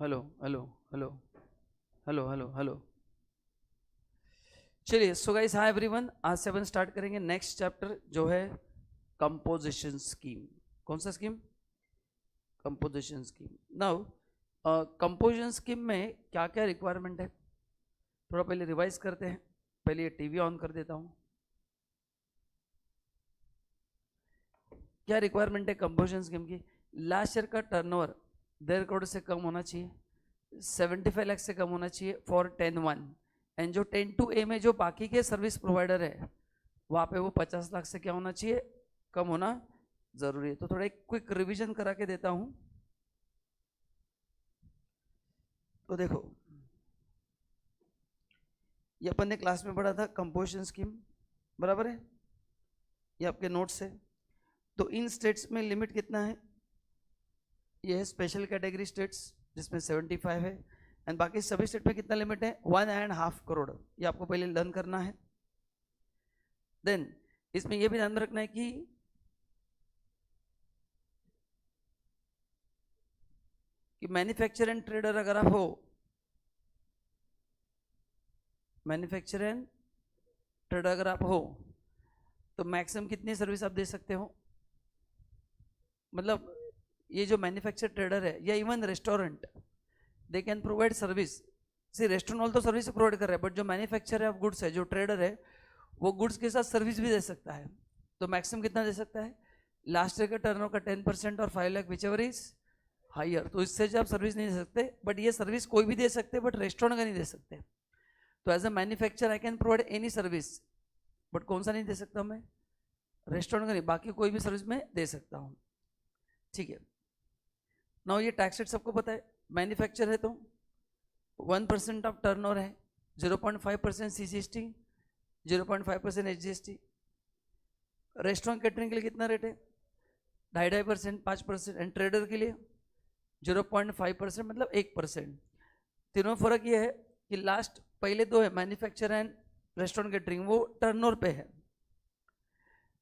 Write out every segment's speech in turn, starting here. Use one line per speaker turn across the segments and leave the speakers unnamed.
Hello hello hello hello hello hello. चलिए so guys, hi everyone. आज से अपन start करेंगे नेक्स्ट चैप्टर जो है कंपोजिशन स्कीम। कौन सा scheme? Composition scheme. Now composition scheme में क्या क्या रिक्वायरमेंट है थोड़ा पहले रिवाइज करते हैं। पहले ये टीवी ऑन कर देता हूँ। क्या रिक्वायरमेंट है कंपोजिशन स्कीम की? लास्ट ईयर का टर्नओवर 1.5 करोड़ से कम होना चाहिए, 75 लाख से कम होना चाहिए फॉर 10-1। एंड जो 10-A में जो बाकी के सर्विस प्रोवाइडर है वहाँ पे वो 50 लाख से क्या होना चाहिए? कम होना जरूरी है। तो थोड़ा एक क्विक रिवीजन करा के देता हूँ। तो देखो, ये अपन ने क्लास में पढ़ा था कंपोजिशन स्कीम, बराबर है? ये आपके नोट्स है। तो इन स्टेट्स में लिमिट कितना है? ये है स्पेशल कैटेगरी स्टेट्स जिसमें 75 है। एंड बाकी सभी स्टेट में कितना लिमिट है? 1.5 करोड़। ये आपको पहले लर्न करना है। देन इसमें यह भी ध्यान में रखना है कि मैन्युफैक्चर एंड ट्रेडर अगर आप हो, मैन्युफैक्चर एंड ट्रेडर अगर आप हो तो मैक्सिमम कितनी सर्विस आप दे सकते हो? मतलब ये जो मैन्युफैक्चर ट्रेडर है या even restaurant, they can provide service. See restaurant वाला तो सर्विस प्रोवाइड कर रहा है, बट जो मैन्युफैक्चर ऑफ गुड्स है, जो ट्रेडर है, वो गुड्स के साथ सर्विस भी दे सकता है। तो मैक्सिमम कितना दे सकता है? लास्ट ईयर का टर्नओवर का 10% और 5 lakh whichever is higher. तो इससे जो आप सर्विस नहीं दे सकते, बट ये सर्विस कोई भी दे सकते, बट रेस्टोरेंट का नहीं दे सकते। तो as a manufacture I can provide any service, but कौन सा नहीं दे सकता मैं? रेस्टोरेंट का नहीं, बाकी कोई भी सर्विस में दे सकता हूँ। ठीक है। नाउ ये टैक्स रेट सबको पता है। मैन्युफैक्चर है तो 1% ऑफ टर्नओवर है, 0.5% CGST, 0.5% HGST। रेस्टोरेंट कैटरिंग के लिए कितना रेट है? 2.5%, 5%। एंड ट्रेडर के लिए 0.5%, मतलब 1%। तीनों फर्क ये है कि लास्ट पहले दो है मैन्युफैक्चर एंड रेस्टोरेंट कैटरिंग, वो टर्नओवर पे है।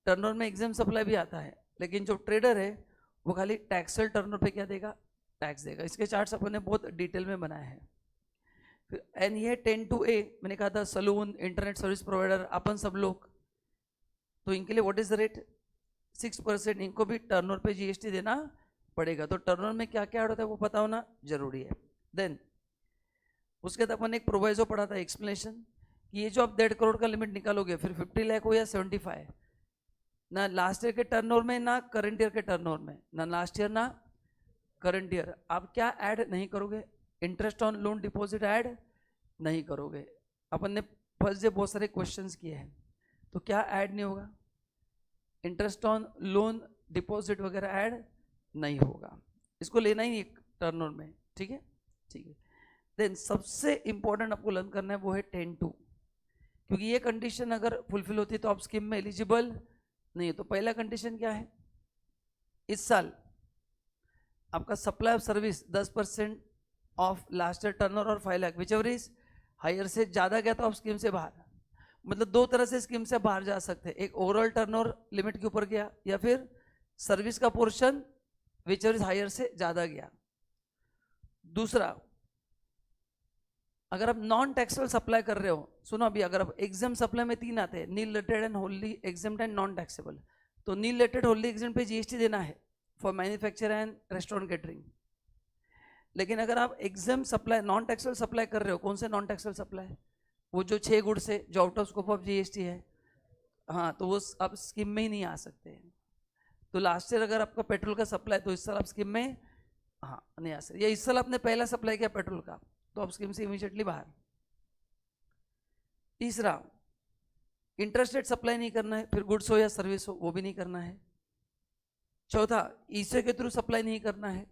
टर्नओवर में एग्जाम सप्लाई भी आता है, लेकिन जो ट्रेडर है वो खाली टैक्सल टर्नओवर पे क्या देगा? टैक्स देगा। इसके चार्ट्स अपन ने बहुत डिटेल में बनाए हैं। एंड ये 10-A मैंने कहा था, सलून, इंटरनेट सर्विस प्रोवाइडर, अपन सब लोग, तो इनके लिए व्हाट इज द रेट? 6%। इनको भी टर्नओवर पे GST देना पड़ेगा। तो टर्नओवर में क्या क्या होता है वो पता होना जरूरी है। देन उसके बाद अपन एक प्रोवाइजो पढ़ा था, एक्सप्लेनेशन, कि ये जो आप 1.5 करोड़ का लिमिट निकालोगे, फिर 50 लाख हो या 75, ना लास्ट ईयर के टर्नओवर में ना करंट ईयर के टर्नओवर में, ना लास्ट ईयर ना करंट ईयर, आप क्या ऐड नहीं करोगे? Interest on loan deposit add नहीं करोगे। अपन ने फर्स्ट डे बहुत सारे क्वेश्चंस किए हैं, तो क्या ऐड नहीं होगा? इंटरेस्ट ऑन लोन डिपॉजिट वगैरह ऐड नहीं होगा। इसको लेना ही टर्नओवर में। ठीक है, ठीक है। देन सबसे इंपॉर्टेंट आपको लर्न करना है वो है 10-2, क्योंकि ये कंडीशन अगर फुलफिल होती है तो आप स्कीम में एलिजिबल नहीं है। तो पहला कंडीशन क्या है? इस साल आपका supply of service 10% of last year turnover और 5 lakh whichever is higher से ज्यादा गया तो आप स्कीम से बाहर। मतलब दो तरह से स्कीम से बाहर जा सकते हैं, एक ओवरऑल टर्नओवर लिमिट के ऊपर गया, या फिर सर्विस का portion whichever is higher से ज्यादा गया। दूसरा, अगर आप नॉन टैक्सेबल सप्लाई कर रहे हो, सुनो अभी, अगर आप एग्जाम सप्लाई में 3 आते हैं, nil related and wholly exempted and non taxable, तो नील रिलेटेड होली एग्जाम पे GST देना है for manufacture and restaurant catering. लेकिन अगर आप exempt supply non taxable supply कर रहे हो, कौन से नॉन टैक्सेबल सप्लाई? वो जो 6 गुड्स है जो out of scope of GST है, हाँ, तो वो आप स्कीम में ही नहीं आ सकते हैं। तो लास्ट ईयर अगर आपका पेट्रोल का सप्लाई, तो इस साल आप स्कीम में हाँ नहीं आ सकते, या इस साल आपने पहला सप्लाई किया पेट्रोल का, तो आप स्कीम से इमीडिएटली बाहर। तीसरा, इंटरेस्ट रेट सप्लाई नहीं करना है, फिर गुड्स हो या सर्विस हो, वो भी नहीं करना है। चौथा, ईसे के थ्रू सप्लाई नहीं करना है।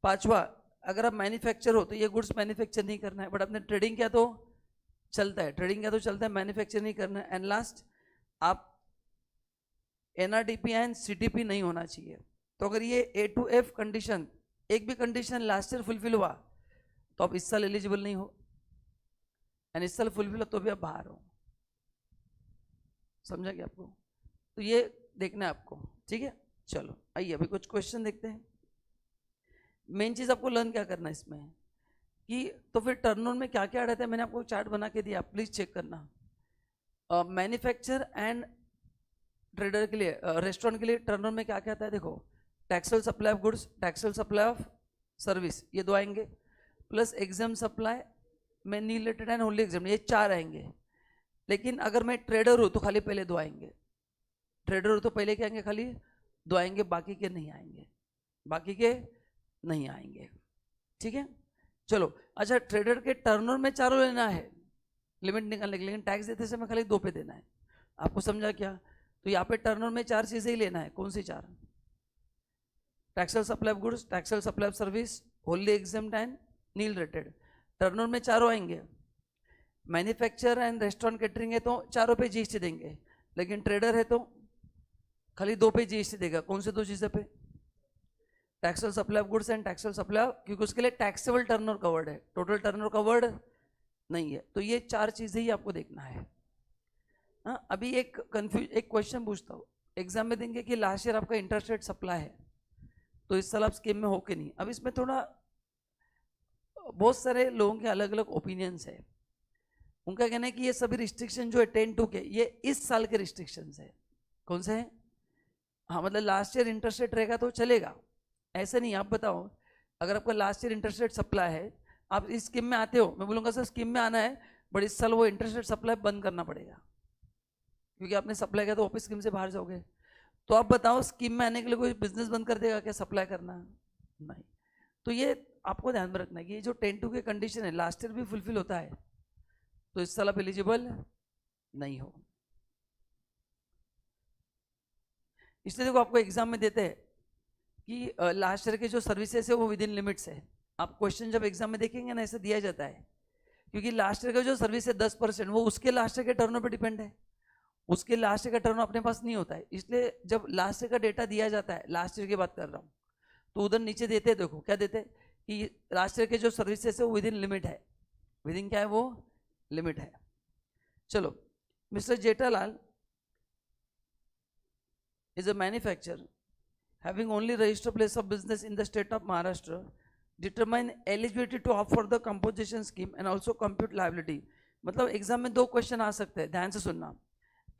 पांचवा, अगर आप मैन्युफैक्चर हो तो ये गुड्स मैन्युफैक्चर नहीं करना है, बट आपने ट्रेडिंग किया तो चलता है, ट्रेडिंग किया तो चलता है, मैन्युफैक्चर नहीं करना है। एंड लास्ट, आप NRDP एंड CTP नहीं होना चाहिए। तो अगर ये A to F कंडीशन, एक भी कंडीशन लास्ट ईयर फुलफिल हुआ तो आप इस साल एलिजिबल नहीं हो, एंड इस साल फुलफिल हो तो भी आप बाहर हो। समझा क्या आपको? तो ये देखना है आपको। ठीक है, चलो आइए अभी कुछ क्वेश्चन देखते हैं। मेन चीज़ आपको लर्न क्या करना है इसमें कि तो फिर टर्नओवर में क्या क्या रहता है, मैंने आपको चार्ट बना के दिया, प्लीज चेक करना। मैन्युफैक्चर एंड ट्रेडर के लिए, रेस्टोरेंट के लिए टर्नओवर में क्या क्या आता है देखो, Taxol supply of goods, taxable supply of service, ये दो आएंगे, प्लस एग्जाम सप्लाई में नी रिलेटेड एंड होली एग्जाम, ये चार आएंगे। लेकिन अगर मैं ट्रेडर हूँ तो खाली पहले दो आएंगे, ट्रेडर हो तो पहले क्या आएंगे, खाली दो आएंगे, बाकी के नहीं आएंगे, बाकी के नहीं आएंगे। ठीक है, चलो अच्छा, ट्रेडर के टर्नओवर में चारों लेना है लिमिट निकालने के लिए, लेकिन टैक्स देते समय खाली दो पे देना है। आपको समझा क्या? तो यहाँ पे टर्नओवर में चार चीजें ही लेना है, कौन सी चार? Taxable supply of goods, taxable supply of service, wholly exempted and nil rated. Turnover में चारों आएंगे। मैन्युफैक्चर एंड रेस्टोरेंट कैटरिंग है तो चारों पे जीएसटी देंगे, लेकिन ट्रेडर है तो खाली दो पे जीएसटी देगा। कौन से दो चीजें पे? Taxol supply of goods and Taxol supply, क्योंकि उसके लिए टैक्सेबल टर्नओवर कवर्ड है, टोटल टर्नओवर कवर्ड नहीं है। तो ये चार चीजें ही आपको देखना है। हाँ, अभी एक क्वेश्चन पूछता हूँ, एग्जाम में देंगे कि लास्ट ईयर आपका इंटरेस्ट रेट सप्लाई है, तो इस साल आप स्कीम में हो कि नहीं। अब इसमें थोड़ा बहुत सारे लोगों के अलग अलग ओपिनियंस है। उनका कहना है कि ये सभी रिस्ट्रिक्शन जो है 10-2 के, ये इस साल के रिस्ट्रिक्शन है। कौन से हैं? हाँ, मतलब लास्ट ईयर इंटरेस्ट रेट रहेगा तो चलेगा, ऐसा नहीं। आप बताओ, अगर आपका last year interest rate supply है, आप इस स्कीम में आते हो, मैं बोलूँगा सर स्कीम में आना है, बट इस साल वो इंटरेस्ट रेट सप्लाई बंद करना पड़ेगा, क्योंकि आपने सप्लाई किया तो वापस स्कीम से बाहर जाओगे। तो आप बताओ, स्कीम में आने के लिए कोई बिजनेस बंद कर देगा क्या सप्लाई करना? नहीं। तो ये आपको ध्यान में रखना है कि ये जो 10-2 के कंडीशन है लास्ट ईयर भी फुलफिल होता है, तो इस साल आप एलिजिबल नहीं हो। इसलिए देखो, आपको एग्जाम में देते हैं कि लास्ट ईयर के जो सर्विसेज है वो विद इन लिमिट्स है। आप क्वेश्चन जब एग्जाम में देखेंगे ना, ऐसे दिया जाता है, क्योंकि लास्ट ईयर का जो सर्विस है 10%, वो उसके लास्ट ईयर के टर्नओवर पे डिपेंड है, उसके लास्ट ईयर का टर्नओवर अपने पास नहीं होता है। इसलिए जब लास्ट ईयर का डेटा दिया जाता है, लास्ट ईयर की बात कर रहा हूँ, तो उधर नीचे देते हैं, देखो क्या देते हैं कि लास्ट ईयर के जो सर्विसेज है वो विद इन लिमिट है। विद इन क्या है? वो लिमिट है। चलो, mister Jethalal is a manufacturer having only registered place of business in the state of Maharashtra, determine eligibility to opt for the composition scheme and also compute liability। मतलब exam में दो question आ सकते हैं, ध्यान से सुनना।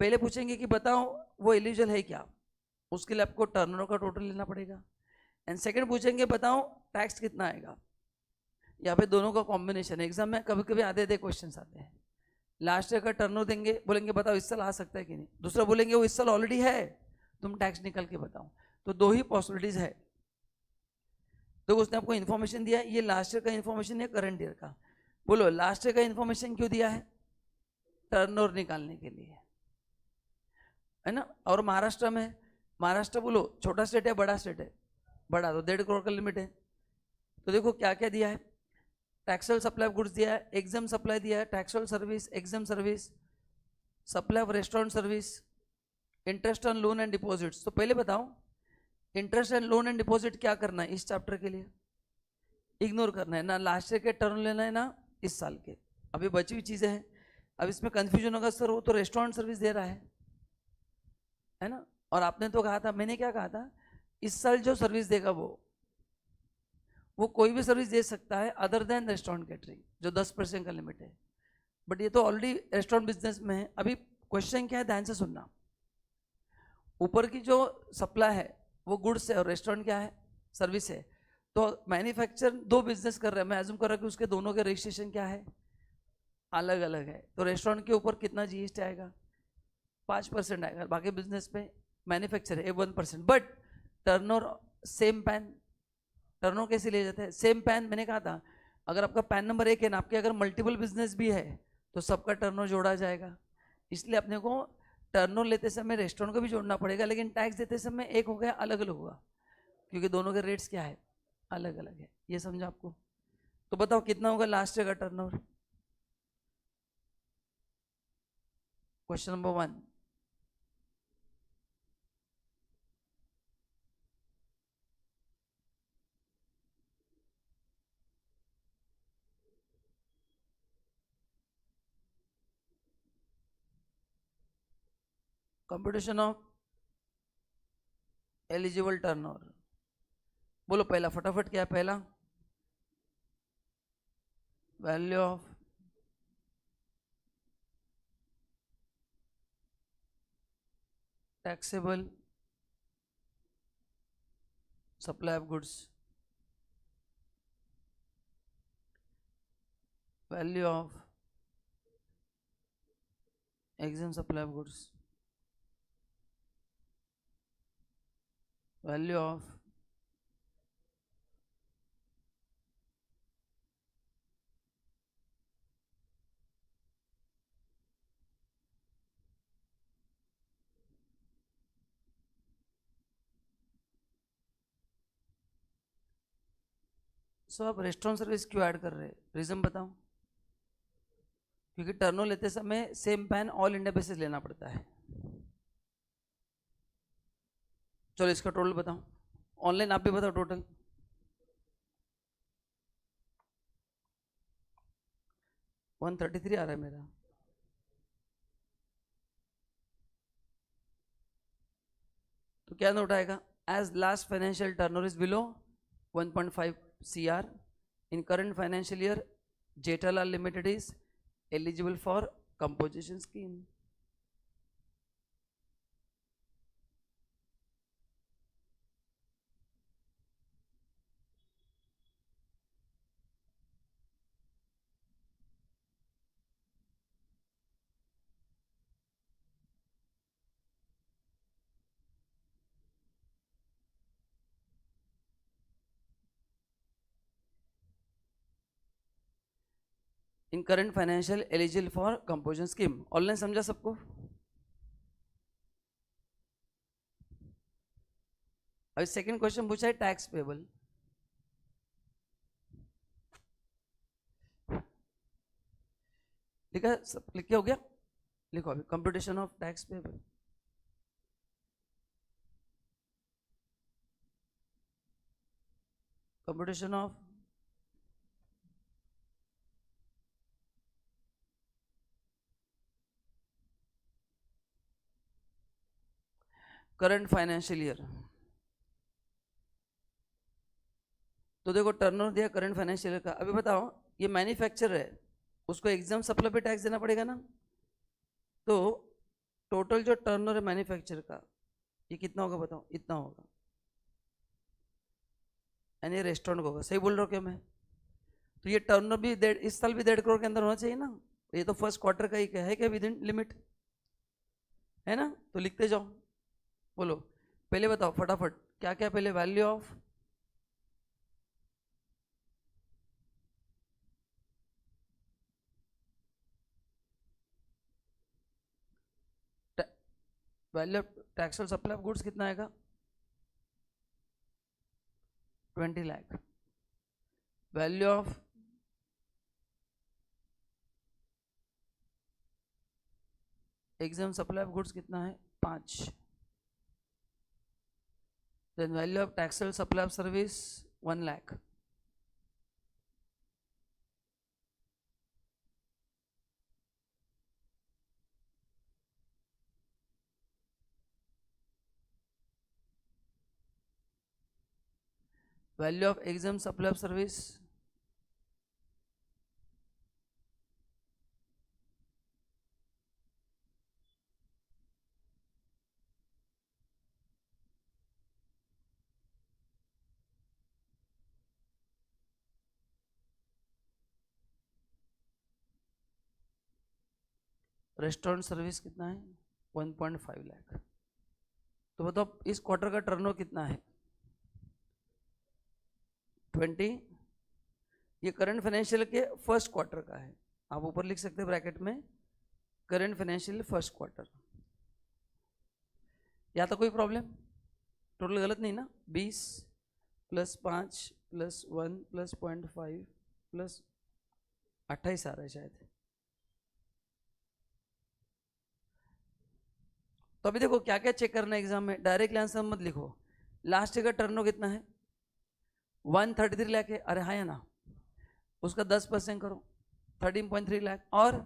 पहले पूछेंगे कि बताओ वो एलिजिबल है क्या, उसके लिए आपको टर्नओवर का टोटल लेना पड़ेगा। एंड सेकंड पूछेंगे बताओ टैक्स कितना आएगा। यहाँ पे दोनों का कॉम्बिनेशन है। एग्जाम में कभी कभी आधे क्वेश्चन आते हैं, लास्ट ईयर का टर्नओवर देंगे, बोलेंगे बताओ इस साल आ सकता है कि नहीं, दूसरा बोलेंगे वो इस साल ऑलरेडी है, तुम टैक्स निकल के बताओ। तो दो ही पॉसिबिलिटीज है। तो उसने आपको इन्फॉर्मेशन दिया, ये लास्ट ईयर का इन्फॉर्मेशन है, करंट ईयर का। बोलो लास्ट ईयर का इन्फॉर्मेशन क्यों दिया है? टर्नओवर निकालने के लिए, है ना। और महाराष्ट्र में, महाराष्ट्र बोलो छोटा स्टेट है बड़ा स्टेट है? बड़ा, तो 1.5 करोड़ का लिमिट है। तो देखो क्या क्या दिया है, टैक्सल सप्लाई ऑफ गुड्स दिया है, एग्जाम सप्लाई दिया है, Taxol service, exam service, supply of restaurant service, interest on loan and deposits. तो पहले बताओ interest and loan and deposit क्या करना है इस चैप्टर के लिए? इग्नोर करना है ना, लास्ट ईयर के टर्न लेना है ना इस साल के। अभी बची हुई चीजें हैं। अब इसमें कंफ्यूजन होगा, सर वो तो रेस्टोरेंट सर्विस दे रहा है ना, और आपने तो कहा था, मैंने क्या कहा था, इस साल जो सर्विस देगा वो कोई भी सर्विस दे सकता है अदर देन रेस्टोरेंट कैटरिंग, जो 10% का लिमिट है। बट ये तो ऑलरेडी रेस्टोरेंट बिजनेस में है। अभी क्वेश्चन क्या है, ध्यान से सुनना। ऊपर की जो सप्लाई है वो गुड्स है और रेस्टोरेंट क्या है? सर्विस है। तो मैन्युफैक्चर दो बिजनेस कर रहे हैं, मैं एज्यूम कर रहा हूँ कि उसके दोनों के रजिस्ट्रेशन क्या है? अलग अलग है। तो रेस्टोरेंट के ऊपर कितना जीएसटी आएगा? 5% आएगा। बाकी बिजनेस पे मैन्युफैक्चर है 1%। But turnover same pan, turnover कैसे ले जाते हैं? Same pan. मैंने कहा था अगर आपका पैन नंबर 1 है ना, आपके अगर मल्टीपल बिजनेस भी है तो सबका टर्नओवर जोड़ा जाएगा। इसलिए अपने को टर्नओवर लेते समय रेस्टोरेंट को भी जोड़ना पड़ेगा, लेकिन टैक्स देते समय एक हो गया अलग अलग होगा, क्योंकि दोनों के रेट्स क्या है? अलग अलग है। ये समझा आपको? तो बताओ कितना होगा लास्ट ईयर का turnover? Question number 1। Computation of eligible turnover. बोलो पहला फटाफट क्या है पहला, value of taxable supply of goods, value of exempt supply of goods, value of आप रेस्टोरेंट सर्विस क्यों ऐड कर रहे हैं, रीजन बताओ। क्योंकि टर्नो लेते समय same pan all India basis लेना पड़ता है। चलो इसका टोटल बताओ, ऑनलाइन आप भी बताओ टोटल। $133 आ रहा है मेरा। तो क्या नोट आएगा, as last financial turnover is below 1.5 CR in current financial year, JTLR Limited is eligible for composition scheme. In current financial eligible for composition scheme. Online समझा सबको। अभी सेकंड क्वेश्चन पूछा है टैक्स पेबल। लिखा सब, लिख के हो गया, लिखो अभी computation of tax payable. Computation of current financial year. तो देखो टर्नओवर दिया करंट फाइनेंशियल ईयर का। अभी बताओ ये मैन्युफैक्चरर है, उसको एग्जाम सप्लाई पे टैक्स देना पड़ेगा ना। तो टोटल जो टर्नओवर है मैन्युफैक्चरर का ये कितना होगा बताओ, इतना होगा। यानी रेस्टोरेंट होगा, सही बोल रहा हूँ क्या मैं। तो ये टर्नओवर भी इस साल भी 1.5 करोड़ के अंदर होना चाहिए ना। ये तो फर्स्ट क्वार्टर का ही है क्या, विद इन लिमिट है ना। तो लिखते जाओ, बोलो पहले बताओ फटाफट क्या क्या। पहले value of taxable supply of goods कितना आएगा, 20 lakh. Value of exempt supply of goods कितना है, 5। Then value of taxable supply of service 1 lakh. Value of exempt supply of service restaurant service कितना है, 1.5 लाख। तो बताओ इस क्वार्टर का टर्नओवर कितना है, 20। ये करंट फाइनेंशियल के फर्स्ट क्वार्टर का है। आप ऊपर लिख सकते हैं ब्रैकेट में करंट फाइनेंशियल फर्स्ट क्वार्टर। या तो कोई प्रॉब्लम, टोटल गलत नहीं ना। 20 + 5 + 1 + 0.5 + 28 आ रहा है शायद। तो अभी देखो क्या क्या चेक करना है एग्जाम में, डायरेक्ट आंसर मत लिखो। लास्ट ईयर का टर्नओवर कितना है, 133 लाख है। अरे हाँ या ना, उसका 10% करो, 13.3 लाख और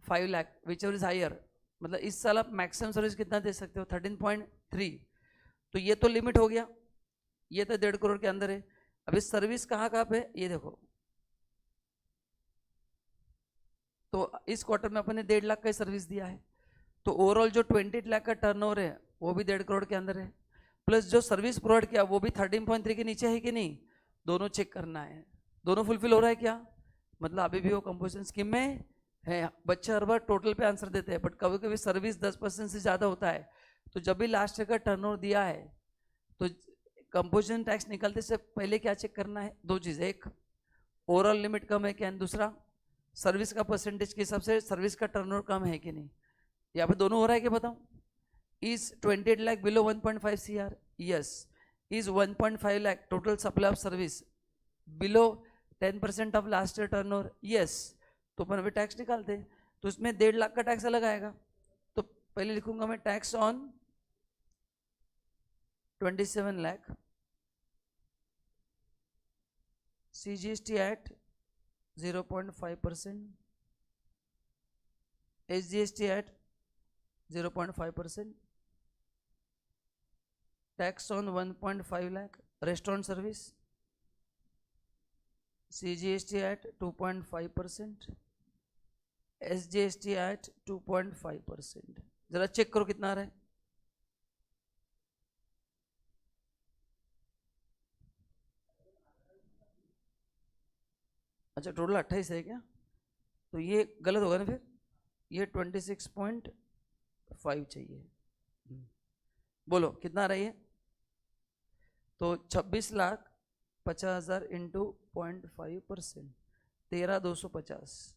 5 lakh whichever is higher. मतलब इस साल आप मैक्सिमम सर्विस कितना दे सकते हो, 13.3। तो ये तो लिमिट हो गया। ये तो 1.5 करोड़ के अंदर है। अभी सर्विस कहाँ कहाँ पे, ये देखो, तो इस क्वार्टर में अपने 1.5 लाख का सर्विस दिया है, तो ओवरऑल जो 28 लाख का टर्नओवर है वो भी 1.5 करोड़ के अंदर है, प्लस जो सर्विस प्रोवाइड किया वो भी 13.3 के नीचे है कि नहीं, दोनों चेक करना है, दोनों फुलफिल हो रहा है क्या, मतलब अभी भी वो कंपोजिशन स्कीम में है। बच्चे हर बार टोटल पे आंसर देते हैं, बट कभी कभी सर्विस 10% से ज़्यादा होता है, तो जब भी लास्ट ईयर का टर्नओवर दिया है तो कंपोजिशन टैक्स निकालते से पहले क्या चेक करना है, दो चीज़, एक ओवरऑल लिमिट कम है क्या, दूसरा सर्विस का परसेंटेज के हिसाब से सर्विस का टर्नओवर कम है कि नहीं। यहाँ पे दोनों हो रहा है क्या बताऊँ। Is 28 lakh below 1.5 CR, yes. Is 1.5 lakh total supply of service below 10% of last year turnover, yes. तो अपन अभी टैक्स निकालते हैं, तो उसमें 1.5 लाख का टैक्स अलग आएगा, तो पहले लिखूंगा मैं tax on 27 lakh, CGST at 0.5%, SGST at 0.5%, tax on 1.5 lakh, restaurant service, CGST at 2.5%, SGST at 2.5%। जरा चेक करो कितना आ रहा है। अच्छा टोटल 28 है क्या, तो ये गलत होगा ना फिर, ये 26.5 चाहिए। बोलो कितना आ रही है, तो 26,50,000 into 0.5%, 13,250,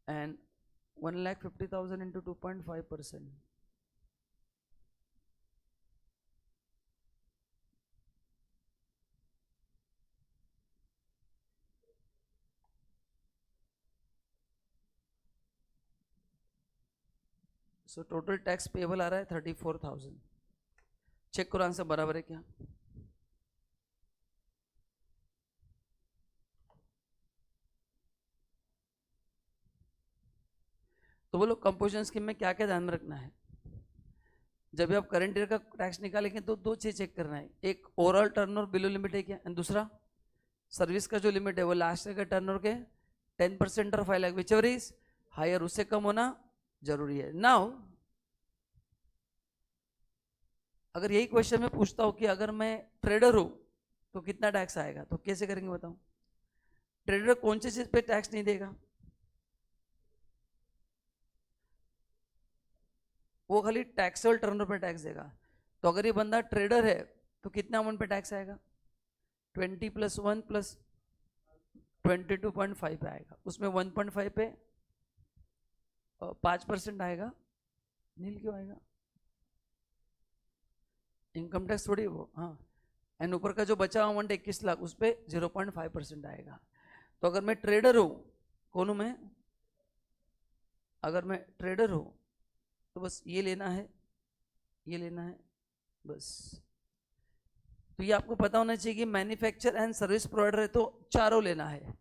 and 1,50,000 into 2.5%, so total tax payable आ रहा है 34,000। चेक करो आंसर बराबर है क्या। तो बोलो कंपोजिशन स्कीम में क्या क्या ध्यान में रखना है। जब भी आप करंट ईयर का टैक्स निकालेंगे तो दो चीज चेक करना है, एक ओवरऑल टर्नओवर बिलो लिमिट है क्या, एंड दूसरा सर्विस का जो लिमिट है वो लास्ट ईयर का टर्नओवर के 10% और 5 lakh whichever is higher, उससे कम होना जरूरी है। नाउ अगर यही क्वेश्चन मैं पूछता हूं कि अगर मैं ट्रेडर हूं तो कितना टैक्स आएगा, तो कैसे करेंगे बताओ। ट्रेडर कौन सी चीज पे टैक्स नहीं देगा, वो खाली टैक्सेबल टर्नओवर पे टैक्स देगा। तो अगर ये बंदा ट्रेडर है तो कितना अमाउंट पे टैक्स आएगा, 20 + 1 + 22.5 पे आएगा, उसमें 1.5 पे 5% आएगा, नील क्यों आएगा, इनकम टैक्स थोड़ी वो, हाँ। एंड ऊपर का जो बचा अमाउंट 21 लाख उस पर 0.5% आएगा। तो अगर मैं ट्रेडर हूँ, कौन हूँ मैं, अगर मैं ट्रेडर हूँ तो बस ये लेना है, ये लेना है, बस। तो ये आपको पता होना चाहिए कि मैन्युफैक्चर एंड सर्विस प्रोवाइडर है तो चारों लेना है,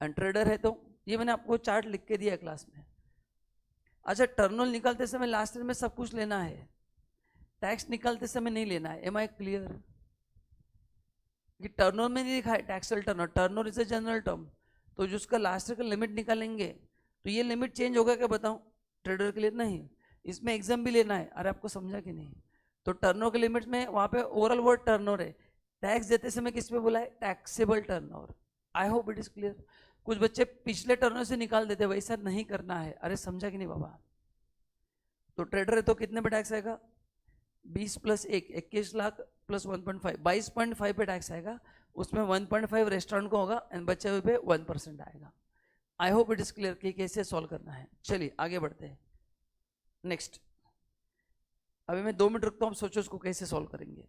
एंड ट्रेडर है तो ये मैंने आपको चार्ट लिख के दिया है क्लास में। अच्छा टर्नओवर निकालते समय लास्ट ईयर में सब कुछ लेना है, टैक्स निकालते समय नहीं लेना है। एम आई क्लियर कि टर्नओवर में नहीं लिखा है Taxol turnover, turnover is a general term, तो जो उसका लास्ट ईयर का लिमिट निकालेंगे तो ये लिमिट चेंज होगा क्या बताऊं, ट्रेडर के लिए नहीं, इसमें एग्जाम भी लेना है। अरे आपको समझा कि नहीं, तो टर्नओवर के लिमिट में वहां पे ओवरऑल वर्ड टर्नओवर है, टैक्स देते समय किस पे बोला है, taxable turnover. I hope it is clear. कुछ बच्चे पिछले टर्नओवर से निकाल देते, वैसा नहीं करना है। अरे समझा कि नहीं बाबा। तो ट्रेडर है तो कितने पे टैक्स आएगा, 20 + 1 21 लाख प्लस 1.5 22.5 पे टैक्स आएगा, उसमें 1.5 रेस्टोरेंट को होगा एंड बचे हुए पे 1% आएगा। I hope it is clear कि कैसे सॉल्व करना है। चलिए आगे बढ़ते हैं नेक्स्ट। अभी मैं 2 मिनट रुकता हूँ, सोचो उसको कैसे सॉल्व करेंगे।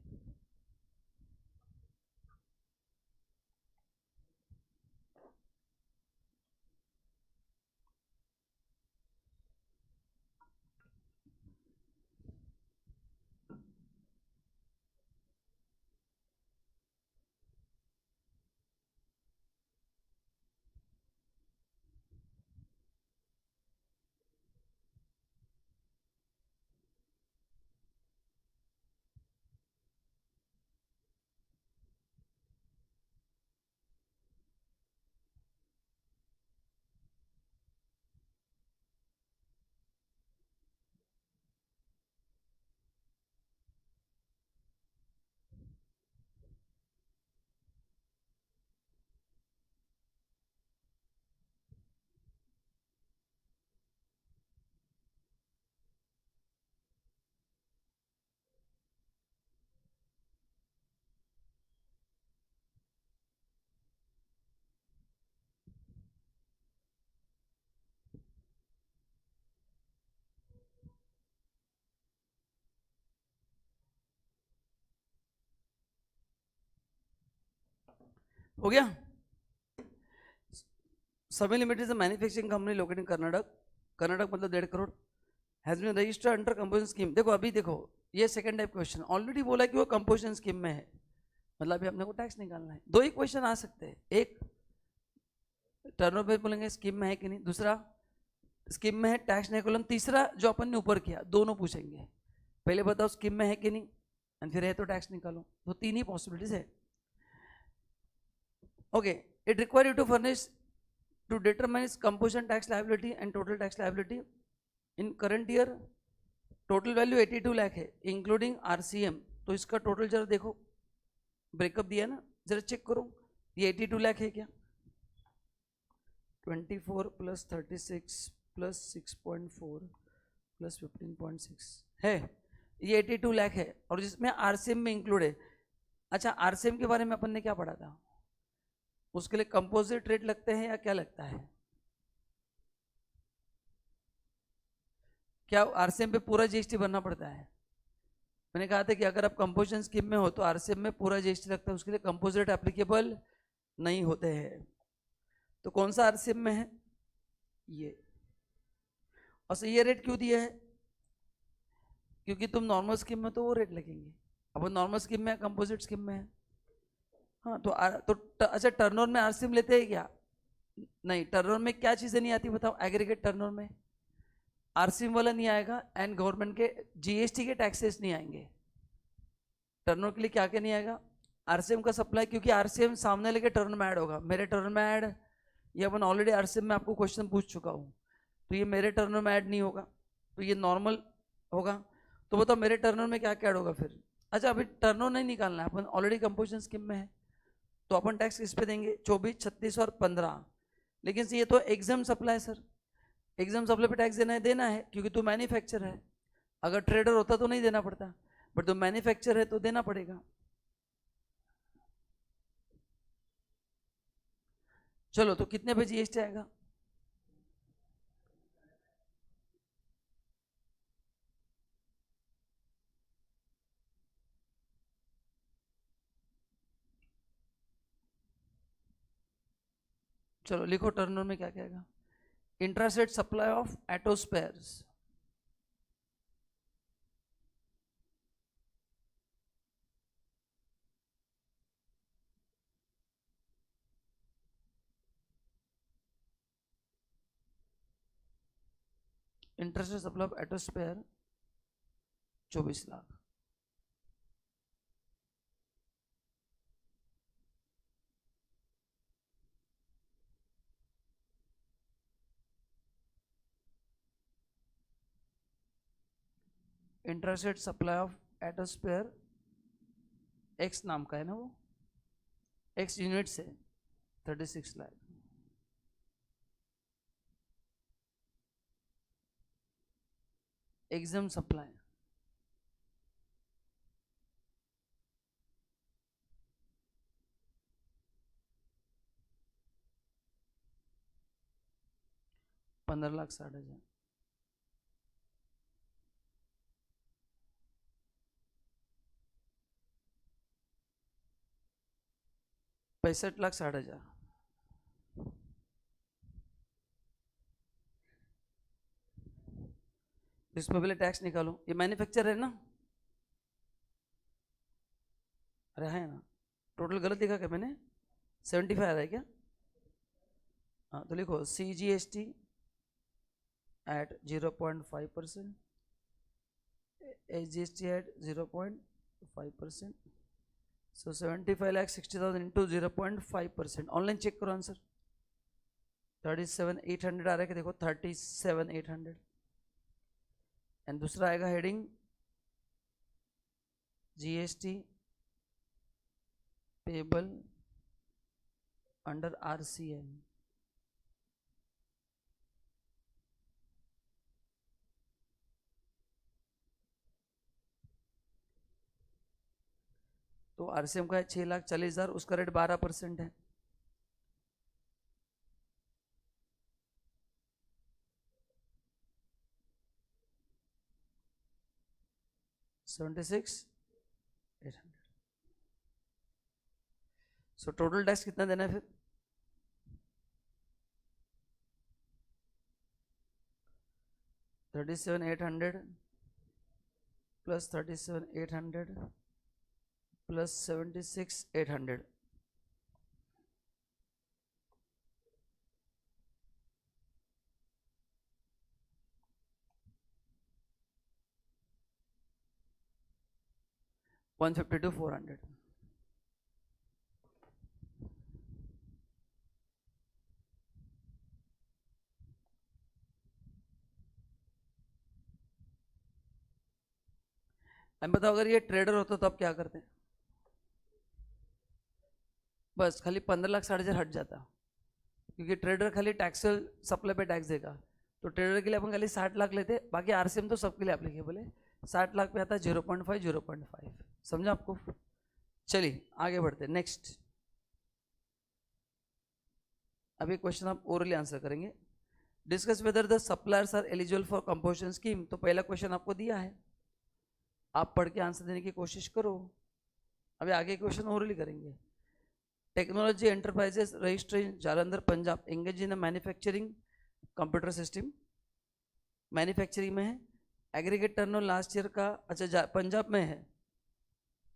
हो गया. Sami Limited is a manufacturing company located in Karnataka. Karnataka मतलब 1.5 crore. Has been registered under composition scheme. देखो अभी देखो ये सेकंड टाइप क्वेश्चन ऑलरेडी बोला कि वो कंपोजिशन स्कीम में है, मतलब अभी अपने को टैक्स निकालना है. दो ही क्वेश्चन आ सकते हैं, एक टर्नओवर बोलेंगे स्कीम में है कि नहीं, दूसरा स्कीम में है टैक्स नहीं कॉलम, तीसरा जो अपन ने ऊपर किया दोनों पूछेंगे. पहले बताओ स्कीम में है कि नहीं, एंड फिर है तो टैक्स निकालो. तो तीन ही पॉसिबिलिटीज है. Okay, it require you to furnish to determine its composition tax liability and total tax liability. In current year total value 82 lakh है इंक्लूडिंग RCM. तो इसका टोटल जरा देखो, ब्रेकअप दिया ना, जरा चेक करो ये 82 लाख है क्या. 24 प्लस 36 प्लस 6.4 प्लस 15.6 है, ये 82 लाख है और जिसमें RCM में इंक्लूड है. अच्छा RCM के बारे में अपन ने क्या पढ़ा था, उसके लिए कंपोजिट रेट लगते हैं या क्या लगता है, क्या आरसीएम पे पूरा जीएसटी भरना पड़ता है. मैंने कहा था कि अगर आप कंपोजिशन स्कीम में हो तो आरसीएम में पूरा जीएसटी लगता है, उसके लिए कंपोजिट एप्लीकेबल नहीं होते हैं. तो कौन सा आरसीएम में है ये, और ये रेट क्यों दिया है, क्योंकि तुम नॉर्मल स्कीम में तो वो रेट लगेंगे, अब नॉर्मल स्कीम में कंपोजिट स्कीम में है. हाँ तो अच्छा टर्नओवर में आरसीएम लेते हैं क्या, नहीं. टर्नओवर में क्या चीजें नहीं आती बताओ, एग्रीगेट टर्नओवर में आरसीएम वाला नहीं आएगा एंड गवर्नमेंट के जीएसटी के टैक्सेस नहीं आएंगे. टर्नओवर के लिए क्या क्या नहीं आएगा, आरसीएम का सप्लाई, क्योंकि आरसीएम सामने लेके टर्न में ऐड होगा. मेरे टर्न में ऐड, ये अपन ऑलरेडी आरसीएम में आपको क्वेश्चन पूछ चुका हूँ, तो ये मेरे टर्न में ऐड नहीं होगा, तो ये नॉर्मल होगा. तो बताओ मेरे टर्नओवर में क्या क्या ऐड होगा फिर. अच्छा अभी टर्नओवर नहीं निकालना है, अपन ऑलरेडी कंपोजिशन स्कीम में है, तो अपन टैक्स किस पे देंगे, 24, 36 और 15. लेकिन ये तो exempt supply sir, exempt supply पे टैक्स देना है क्योंकि तू मैन्युफैक्चर है. अगर ट्रेडर होता तो नहीं देना पड़ता, बट तू मैन्युफैक्चर है तो देना पड़ेगा. चलो तो कितने पे जीएसटी आएगा, चलो लिखो टर्नओवर में क्या क्या आएगा. Intrastate supply of auto spares, intrastate supply of auto spare 24 lakh. Intrastate supply of auto spare X नाम का है ना, वो एक्स यूनिट से 36 लाख. Exempt supply ₹15,60,000. ₹65,60,000. इस पर पहले टैक्स निकालो, ये मैन्युफैक्चर है ना, अरे है ना, टोटल गलत लिखा क्या मैंने, 75 आ रहा है क्या. हाँ तो लिखो CGST at 0.5%, SGST at 0.5%. So 75,60,000 into 0.5%. Online check करो आंसर, 37,800 आ रहा है कि देखो 37,800. एंड दूसरा आएगा heading GST payable under RCM. तो RCM का है 6,40,000, उसका रेट 12% है. $76,800. सो टोटल टैक्स कितना देना है फिर? 37,800 प्लस 37,800 प्लस 76,800. $150 to $400. हम बताओ अगर ये ट्रेडर होता तो आप क्या करते हैं? बस खाली 15 लाख 4,500 हट जाता, क्योंकि ट्रेडर खाली टैक्सल सप्लाई पे टैक्स देगा. तो ट्रेडर के लिए अपन खाली 60 लाख लेते, बाकी आरसीएम तो सबके लिए एप्लीकेबल है. 60 लाख पे आता है 0.5 0.5. समझा आपको? चलिए आगे बढ़ते हैं. नेक्स्ट, अभी क्वेश्चन आप ओरली आंसर करेंगे. Discuss whether the suppliers are eligible for composition scheme. तो पहला क्वेश्चन आपको दिया है, आप पढ़ के आंसर देने की कोशिश करो. अभी आगे क्वेश्चन ओरली करेंगे. Technology enterprises register in Jalandhar Punjab engage in manufacturing computer system. Manufacturing में है. एग्रीगेट टर्नओवर लास्ट ईयर का, अच्छा पंजाब में है,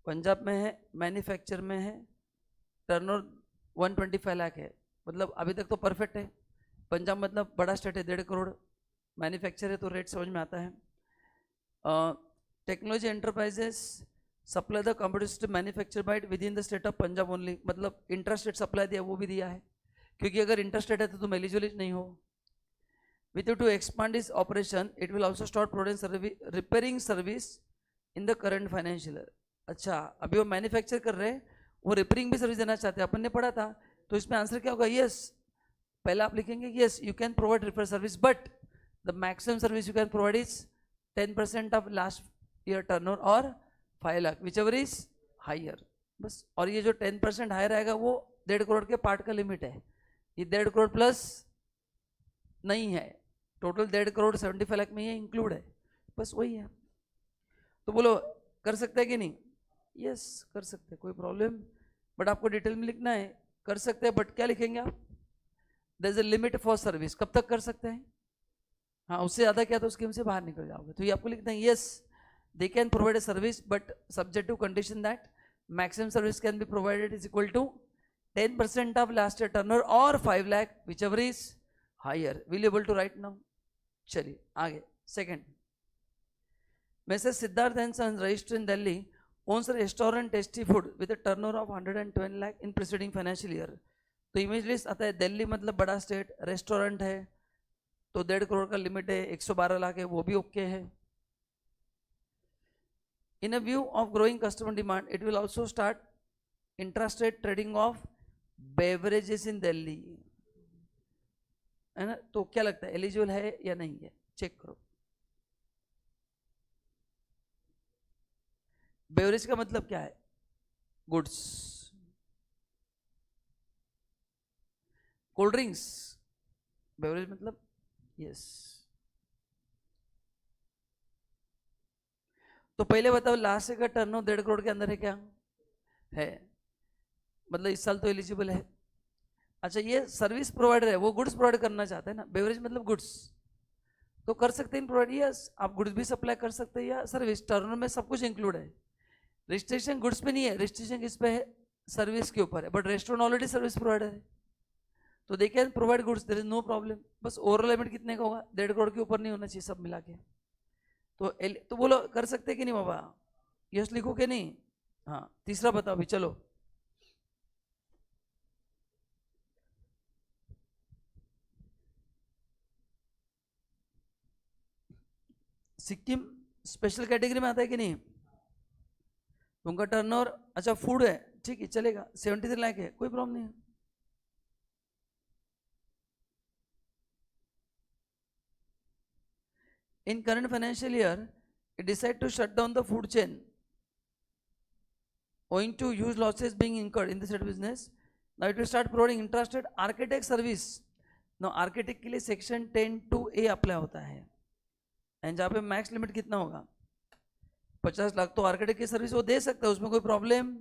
पंजाब में है. मैन्युफैक्चर में है, टर्नओवर 125 लाख है. मतलब अभी तक तो परफेक्ट है. पंजाब मतलब बड़ा स्टेट है, 1.5 करोड़. मैन्युफैक्चर है तो रेट समझ में आता है. Technology enterprises supply the computer system manufacture by within the state of Punjab only. मतलब इंटरस्टेट सप्लाई दिया, वो भी दिया है, क्योंकि अगर इंटरस्टेट है तो तुम एलिजिबल नहीं हो. विथ टू एक्सपांड इस operation it will also start providing repairing service in the current financial year. अच्छा, अभी वो मैन्युफैक्चर कर रहे हैं, वो रिपेयरिंग भी सर्विस देना चाहते हैं. अपन ने पढ़ा था, तो इसमें आंसर क्या होगा? यस. पहले आप लिखेंगे yes you can provide repair service, but the maximum service you can provide is 10% of last year turnover और 5 lakh, whichever is higher. बस. और ये जो 10% हायर आएगा वो 1.5 करोड़ के पार्ट का लिमिट है. ये 1.5 करोड़ प्लस नहीं है, टोटल 1.5 करोड़ 75 लाख में ये इंक्लूड है. बस वही है. तो बोलो कर सकते हैं कि नहीं? यस कर सकते हैं, कोई प्रॉब्लम. बट आपको डिटेल में लिखना है. कर सकते हैं, बट क्या लिखेंगे आप? There is a limit for service. कब तक कर सकते हैं? हाँ, उससे ज़्यादा क्या तो स्कीम से बाहर निकल जाओगे. तो ये आपको लिखना है yes they can provide a service, but subject to condition that maximum service can be provided is equal to 10% of last year turnover or 5 lakh, whichever is higher. Will you able to write now? चलिए आगे. Second, Mrs. Siddharth and Sons registered in Delhi owns a restaurant Tasty Food with a turnover of 120 lakh in preceding financial year. तो image list आता है. दिल्ली मतलब बड़ा state, restaurant है तो 1.5 करोड़ का लिमिट है, 112 लाख है, वो भी ओके है. In a view of growing customer demand, it will also start intrastate trading of beverages in Delhi. है ना? तो क्या लगता है एलिजिबल है या नहीं है? चेक करो. बेवरेज का मतलब क्या है? गुड्स. कोल्ड ड्रिंक्स बेवरेज मतलब यस. तो पहले बताओ लास्ट का टर्नओवर 1.5 करोड़ के अंदर है क्या? है. मतलब इस साल तो एलिजिबल है. अच्छा, ये सर्विस प्रोवाइडर है, वो गुड्स प्रोवाइड करना चाहता है ना. बेवरेज मतलब गुड्स, तो कर सकते हैं प्रोवाइड. यस, आप गुड्स भी सप्लाई कर सकते हैं या सर्विस. टर्नओवर में सब कुछ इंक्लूड है. रजिस्ट्रेशन गुड्स पे नहीं है, रजिस्ट्रेशन किस पे है? सर्विस के ऊपर है. But restaurant already service provider है, तो they can provide goods, there is no problem. बस ओवरऑल लिमिट कितने का होगा? 1.5 करोड़ के ऊपर नहीं होना चाहिए सब मिला के. तो बोलो कर सकते कि नहीं बाबा? यस लिखो कि नहीं? हाँ. तीसरा बताओ अभी. चलो सिक्किम स्पेशल कैटेगरी में आता है कि नहीं? उनका टर्नओवर अच्छा फूड है, ठीक है चलेगा. 73 लाख है, कोई प्रॉब्लम नहीं है. In current financial year, it decided to shut down the food chain owing to huge losses being incurred in the said business. Now it will start providing intrastate architect service. Now architect के लिए section 10(2)(a apply होता है, and जहाँ पे max limit कितना होगा? 50 लाख. तो architect की सर्विस वो दे सकता है, उसमें कोई प्रॉब्लम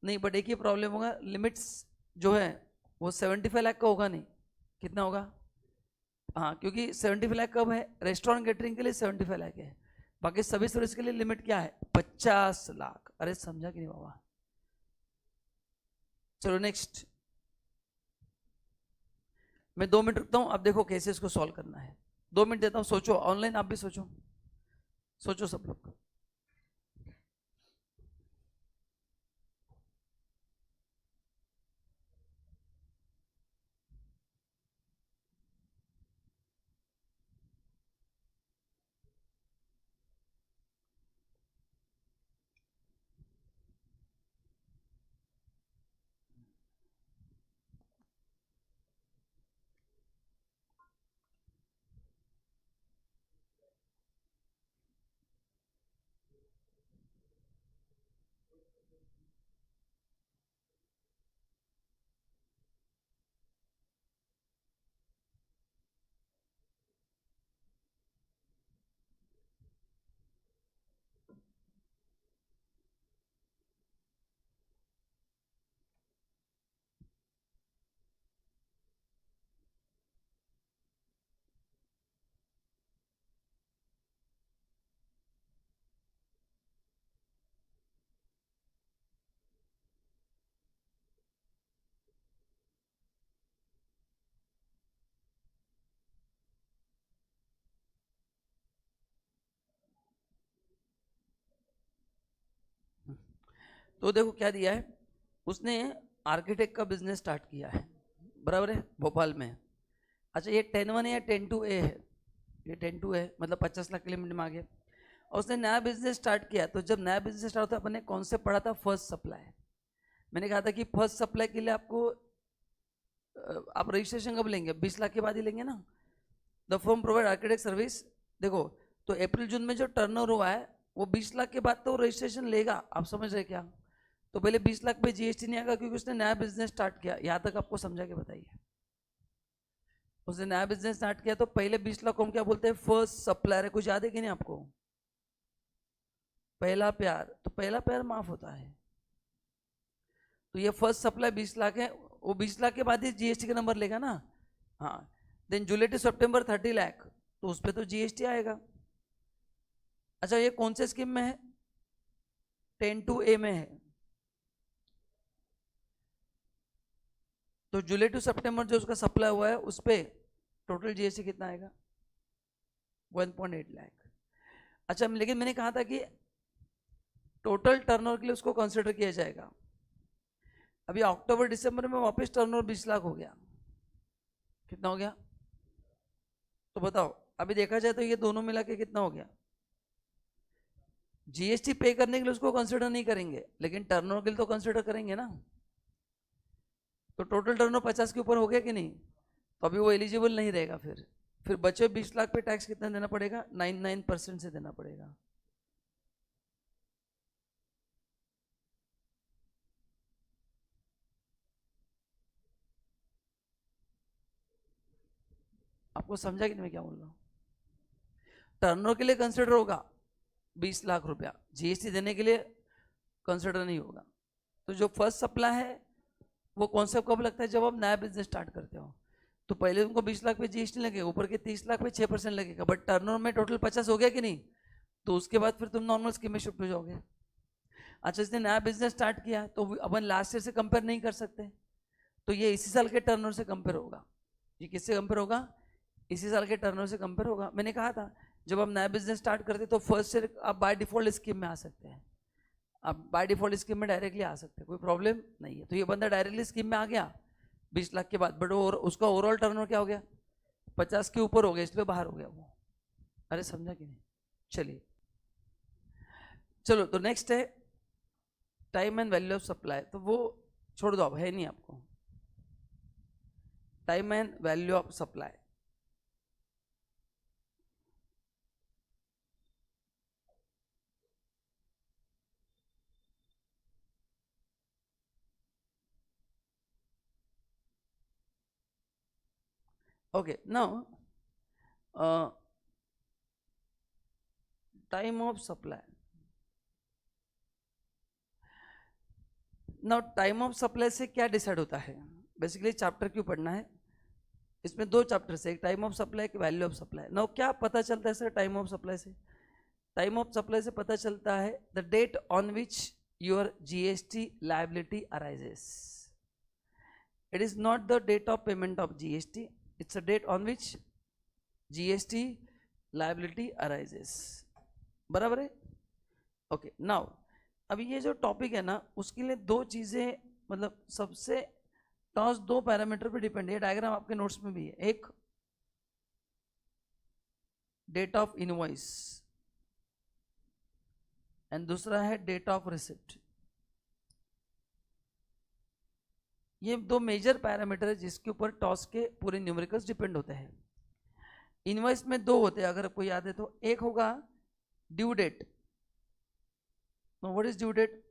नहीं, बट एक ही प्रॉब्लम होगा, लिमिट्स जो है वो 75 लाख का होगा नहीं, कितना होगा? हाँ, क्योंकि 75 लाख कब है? रेस्टोरेंट कैटरिंग के लिए 75 लाख है, बाकी सभी सर्विस के लिए लिमिट क्या है? 50 लाख। अरे समझा कि नहीं बाबा? चलो नेक्स्ट, मैं 2 मिनट रुकता हूं, अब देखो कैसे इसको सॉल्व करना है। 2 मिनट देता हूं, सोचो, ऑनलाइन आप भी सोचो, सोचो सब लोग। तो देखो क्या दिया है उसने, आर्किटेक्ट का बिजनेस स्टार्ट किया है, बराबर है, भोपाल में। अच्छा, ये 10-1 है या 10-2 है? ये 10-2 है, मतलब 50 लाख के लिमिट में आ गया। और उसने नया बिजनेस स्टार्ट किया, तो जब नया बिजनेस स्टार्ट होता है, अपन ने कॉन्सेप्ट पढ़ा था फर्स्ट सप्लाई। मैंने कहा था कि फर्स्ट सप्लाई के लिए आपको आप रजिस्ट्रेशन कब लेंगे? 20 लाख के बाद ही लेंगे ना। The firm provide architect service, देखो, तो अप्रैल जून में जो टर्नओवर हुआ है वो 20 लाख के बाद तो रजिस्ट्रेशन लेगा, आप समझ रहे क्या? तो पहले 20 लाख पे जीएसटी नहीं आएगा, क्योंकि उसने नया बिजनेस स्टार्ट किया। यहां तक आपको समझा के बताइए, उसने नया बिजनेस स्टार्ट किया, तो पहले 20 लाख को हम क्या बोलते हैं? फर्स्ट सप्लायर है। कुछ याद है कि नहीं आपको? पहला प्यार, तो पहला प्यार माफ होता है, तो ये फर्स्ट सप्लाई 20 लाख है, वो 20 लाख के बाद ही जीएसटी का नंबर लेगा ना। हाँ, देन जुलाई टू सितंबर 30 लाख, तो उस पर तो जीएसटी आएगा। अच्छा, ये कौन से स्कीम में है? 10-2 में है। तो जुलाई टू सितंबर जो उसका सप्लाई हुआ है उस पर टोटल जीएसटी कितना आएगा? 1.8 लाख। अच्छा, लेकिन मैंने कहा था कि टोटल टर्नओवर के लिए उसको कंसिडर किया जाएगा। अभी अक्टूबर दिसंबर में वापस टर्नओवर 20 लाख हो गया, कितना हो गया? तो बताओ, अभी देखा जाए तो ये दोनों मिला के कितना हो गया? जीएसटी पे करने के लिए उसको कंसिडर नहीं करेंगे, लेकिन टर्नओवर के लिए तो कंसिडर करेंगे ना। तो टोटल टर्नओवर 50 के ऊपर हो गया कि नहीं? तो अभी वो एलिजिबल नहीं रहेगा। फिर बचे 20 लाख पे टैक्स कितना देना पड़ेगा? 99% से देना पड़ेगा। आपको समझा कि नहीं मैं क्या बोल रहा हूँ? टर्नओवर के लिए कंसिडर होगा 20 लाख रुपया, जीएसटी देने के लिए कंसिडर नहीं होगा। तो जो फर्स्ट सप्लाई है वो कॉन्सेप्ट कब लगता है? जब आप नया बिजनेस स्टार्ट करते हो, तो पहले उनको 20 लाख पे जीएसटी लगेगा, ऊपर के 30 लाख पे 6% लगेगा, बट टर्नओवर में टोटल 50 हो गया कि नहीं? तो उसके बाद फिर तुम नॉर्मल स्कीम में शिफ्ट हो जाओगे। अच्छा, इसने नया बिजनेस स्टार्ट किया तो अपन लास्ट ईयर से कंपेयर नहीं कर सकते, तो ये इसी साल के टर्नओवर से कंपेयर होगा। ये किससे कंपेयर होगा? इसी साल के टर्नओवर से कंपेयर होगा। मैंने कहा था जब आप नया बिजनेस स्टार्ट करते तो फर्स्ट ईयर आप बाय डिफॉल्ट स्कीम में आ सकते हैं, आप बाय डिफॉल्ट स्कीम में डायरेक्टली आ सकते हैं, कोई प्रॉब्लम नहीं है। तो ये बंदा डायरेक्टली स्कीम में आ गया 20 लाख के बाद, बट उसका ओवरऑल टर्नओवर क्या हो गया? 50 के ऊपर हो गया, इसलिए बाहर हो गया वो। अरे समझा कि नहीं? चलिए, चलो, तो नेक्स्ट है time and value of supply. तो वो छोड़ दो, अब है नहीं आपको। Time and value of supply, okay, now time of supply, now time of supply से क्या डिसाइड होता है? बेसिकली चैप्टर क्यों पढ़ना है? इसमें दो चैप्टर्स है, एक टाइम ऑफ सप्लाई, एक वैल्यू ऑफ सप्लाई। नाउ क्या पता चलता है सर टाइम ऑफ सप्लाई से? टाइम ऑफ सप्लाई से पता चलता है the date on which your GST liability arises. It is not the date of payment of GST, it's a date on which GST liability arises. बराबर है? Okay, now अभी ये जो टॉपिक है ना, उसके लिए दो चीजें, मतलब सबसे टॉस दो पैरामीटर पे डिपेंड है। डायग्राम आपके नोट्स में भी है। एक डेट ऑफ इनवॉइस एंड दूसरा है डेट ऑफ रिसिप्ट। ये दो मेजर पैरामीटर है जिसके ऊपर टॉस के पूरे न्यूमेरिकल्स डिपेंड होते हैं। इनवॉइस में दो होते हैं, अगर आपको याद है तो। एक होगा due date. What is due date?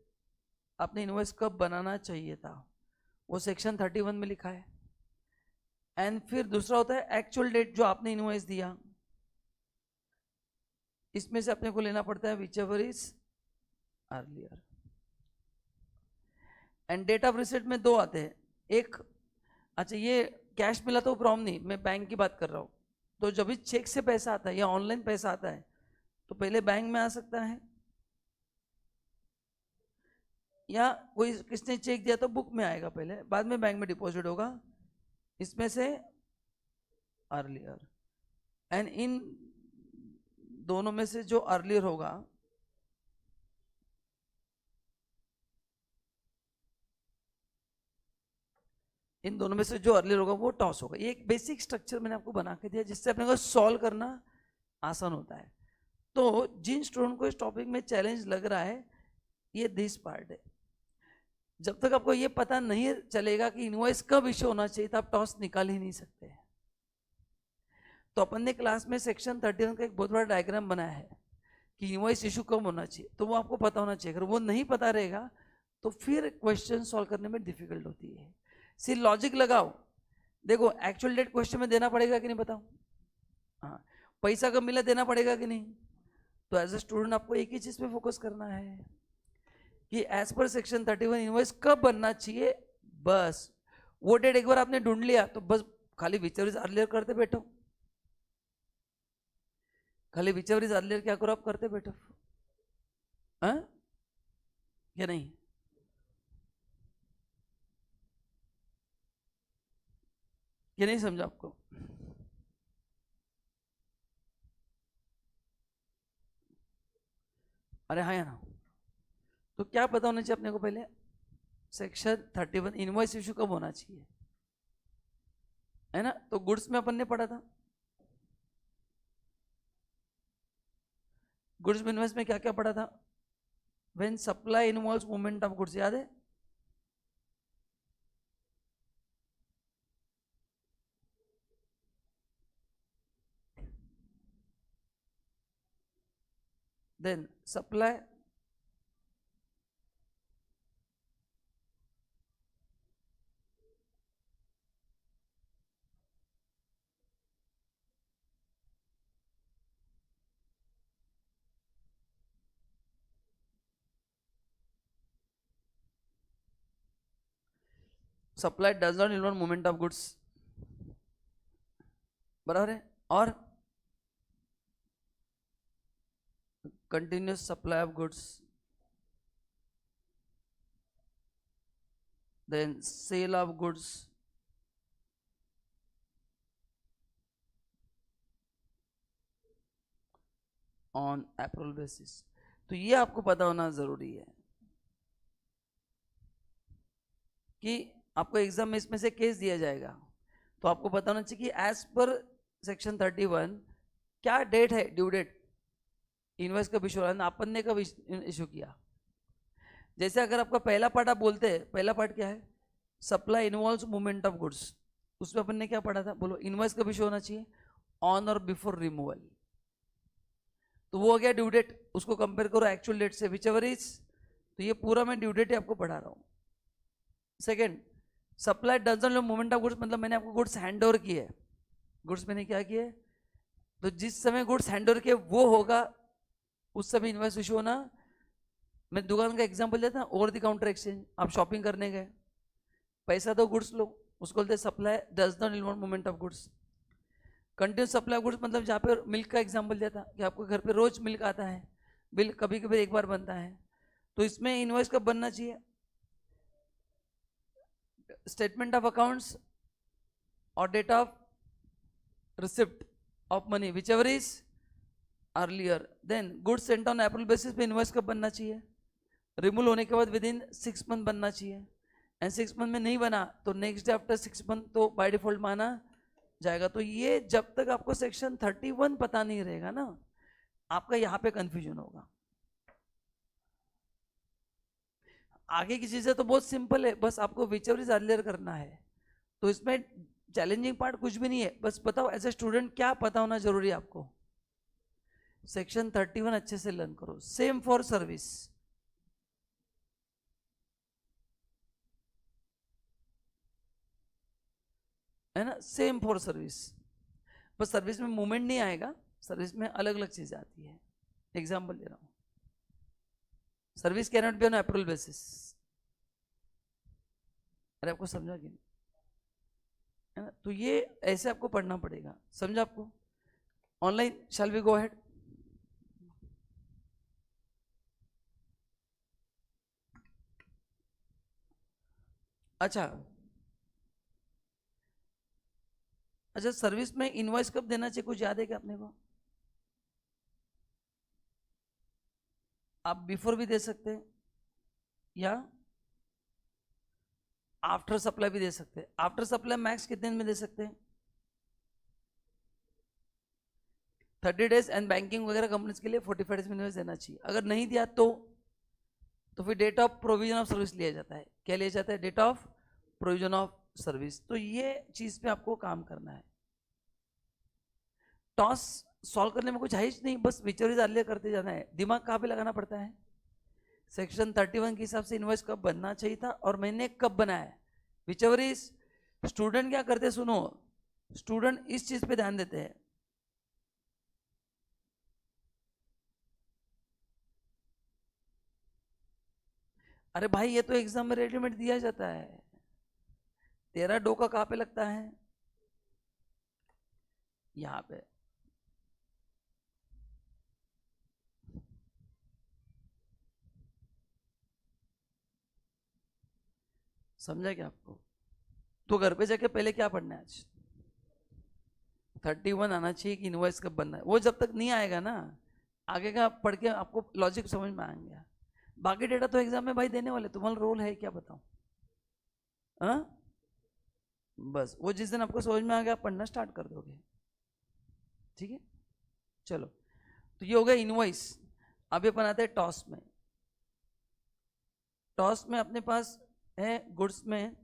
आपने इनवॉइस कब बनाना चाहिए था, वो सेक्शन 31 में लिखा है। एंड फिर दूसरा होता है एक्चुअल डेट, जो आपने इनवॉइस दिया। इसमें से अपने को लेना पड़ता है whichever is earlier. And date of receipt में दो आते हैं। एक, अच्छा ये कैश मिला तो प्रॉब्लम नहीं, मैं बैंक की बात कर रहा हूँ। तो जब भी चेक से पैसा आता है या ऑनलाइन पैसा आता है तो पहले बैंक में आ सकता है, या कोई किसने चेक दिया तो बुक में आएगा पहले, बाद में बैंक में डिपॉजिट होगा। इसमें से अर्लियर। एंड इन दोनों में से जो अर्लियर होगा, इन दोनों में से जो अर्लियर होगा वो टॉस होगा। ये एक बेसिक स्ट्रक्चर मैंने आपको बना के दिया जिससे अपने को सॉल्व करना आसान होता है। तो जिन स्टूडेंट को इस टॉपिक में चैलेंज लग रहा है, ये दिस पार्ट है। जब तक आपको ये पता नहीं चलेगा कि इनवॉइस कब इश्यू होना चाहिए, तो आप टॉस निकाल ही नहीं सकते। तो अपन ने क्लास में सेक्शन 31 का एक बहुत बड़ा डायग्राम बनाया है कि इनवॉइस इशू कब होना चाहिए, तो वो आपको पता होना चाहिए। अगर वो नहीं पता रहेगा तो फिर क्वेश्चन सॉल्व करने में डिफिकल्ट होती है। सिर्फ लॉजिक लगाओ। देखो एक्चुअल डेट क्वेश्चन में देना पड़ेगा कि नहीं, बताओ? हाँ, पैसा कब मिला देना पड़ेगा कि नहीं? तो एज ए स्टूडेंट आपको एक ही चीज पे फोकस करना है कि एज पर सेक्शन 31 इनवॉइस कब बनना चाहिए। बस वो डेट एक बार आपने ढूंढ लिया तो बस खाली विचेवर इज अर्लियर करते बैठो। खाली विचेवर इज अर्लियर क्या करो, आप करते बैठो। हाँ या नहीं? ये नहीं समझा आपको? अरे हाँ या ना? तो क्या पता होना चाहिए अपने को पहले? सेक्शन 31 इनवॉइस इशू कब होना चाहिए, है ना? तो गुड्स में अपन ने पढ़ा था। गुड्स में इनवॉइस में क्या क्या पढ़ा था? When supply involves movement of goods, याद है? Then supply supply does not involve movement of goods, बराबर है? और continuous supply of goods, then sale of goods, on approval basis। तो ये आपको पता होना जरूरी है कि आपको एग्जाम में इसमें से केस दिया जाएगा, तो आपको पता होना चाहिए कि एज पर सेक्शन 31 क्या डेट है, ड्यू डेट, इनवॉइस कब इशू हो रहा है, अपन ने कब इशू किया। जैसे अगर आपका पहला पार्ट आप बोलते हैं, पहला पार्ट क्या है? Supply involves movement of goods. उसमें अपन ने क्या पढ़ा था? बोलो, इनवॉइस कब इशू होना चाहिए? ऑन और बिफोर रिमूवल। तो वो हो गया ड्यू डेट। उसको कंपेयर करो एक्चुअल डेट से, विच एवर इज। तो ये पूरा मैं ड्यू डेट आपको पढ़ा रहा हूँ। Second, supply doesn't movement of goods, मतलब मैंने आपको गुड्स हैंड ओवर किए। गुड्स मैंने क्या किए? तो जिस समय गुड्स हैंड ओवर किए वो होगा, उस समय इनवॉइस इशू होना मैं दुकान का एग्जांपल देता हूँ, ओवर द काउंटर एक्सचेंज। आप शॉपिंग करने गए, पैसा दो, गुड्स लो, उसको बोलते supply does not involve movement of goods. Continuous supply of goods मतलब जहाँ पे मिल्क का एग्जांपल दिया था कि आपको घर पे रोज मिल्क आता है, बिल कभी कभी एक बार बनता है, तो इसमें इनवॉइस कब बनना चाहिए? स्टेटमेंट ऑफ अकाउंट्स और date of receipt of money whichever is earlier. Then goods sent on approval basis पे इनवॉइस कब बनना चाहिए? रिमूव होने के बाद विद इन 6 मंथ बनना चाहिए। एंड 6 मंथ में नहीं बना तो नेक्स्ट डे आफ्टर 6 मंथ तो बाय डिफॉल्ट माना जाएगा। तो ये जब तक आपको सेक्शन 31 पता नहीं रहेगा ना, आपका यहाँ पे कंफ्यूजन होगा। आगे की चीजें तो बहुत सिंपल है, बस आपको विच एवर इज अर्लियर करना है। तो इसमें चैलेंजिंग पार्ट कुछ भी नहीं है, बस बताओ एज ए स्टूडेंट क्या पता होना जरूरी है आपको। सेक्शन 31 अच्छे से लर्न करो। सेम फॉर सर्विस, है ना, same for service. Bus service में मूवमेंट नहीं आएगा, सर्विस में अलग अलग चीजें आती है। एग्जाम्पल दे रहा हूं, service can not be on approval basis. अरे आपको समझा कि नहीं, है ना? तो ये ऐसे आपको पढ़ना पड़ेगा, समझा आपको? Online shall we go ahead? अच्छा अच्छा, सर्विस में इनवॉइस कब देना चाहिए, कुछ याद है क्या अपने को? आप बिफोर भी दे सकते हैं या आफ्टर सप्लाई भी दे सकते हैं। आफ्टर सप्लाई मैक्स कितने दिन में दे सकते हैं? 30 डेज। एंड बैंकिंग वगैरह कंपनीज के लिए 45 डेज में देना चाहिए। अगर नहीं दिया तो फिर date of provision of service लिया जाता है। क्या लिया जाता है? Date of provision of service. तो ये चीज पे आपको काम करना है। टॉस सॉल्व करने में कुछ है ही नहीं, बस विचोरीज अर्लियर करते जाना है। दिमाग कहाँ पे लगाना पड़ता है? सेक्शन 31 के हिसाब से इनवॉइस कब बनना चाहिए था और मैंने कब बनाया। विचेवर इज, स्टूडेंट क्या करते सुनो, स्टूडेंट इस चीज पे ध्यान देते हैं, अरे भाई ये तो एग्जाम में रेडीमेड दिया जाता है, तेरा डोका कहाँ पे लगता है? यहां पे। समझा क्या आपको? तो घर पे जाके पहले क्या पढ़ना है आज? 31 आना चाहिए कि इनवॉइस कब बनना है। वो जब तक नहीं आएगा ना, आगे का पढ़ के आपको लॉजिक समझ में आएंगे। बाकी डेटा तो एग्जाम में भाई देने वाले, तुम्हारा रोल है क्या बताओ? हाँ, बस वो जिस दिन आपको समझ में आ गया आप पढ़ना स्टार्ट कर दोगे। ठीक है, चलो। तो ये हो गया इनवॉइस। अब ये बनाते हैं टॉस में। टॉस में अपने पास है गुड्स में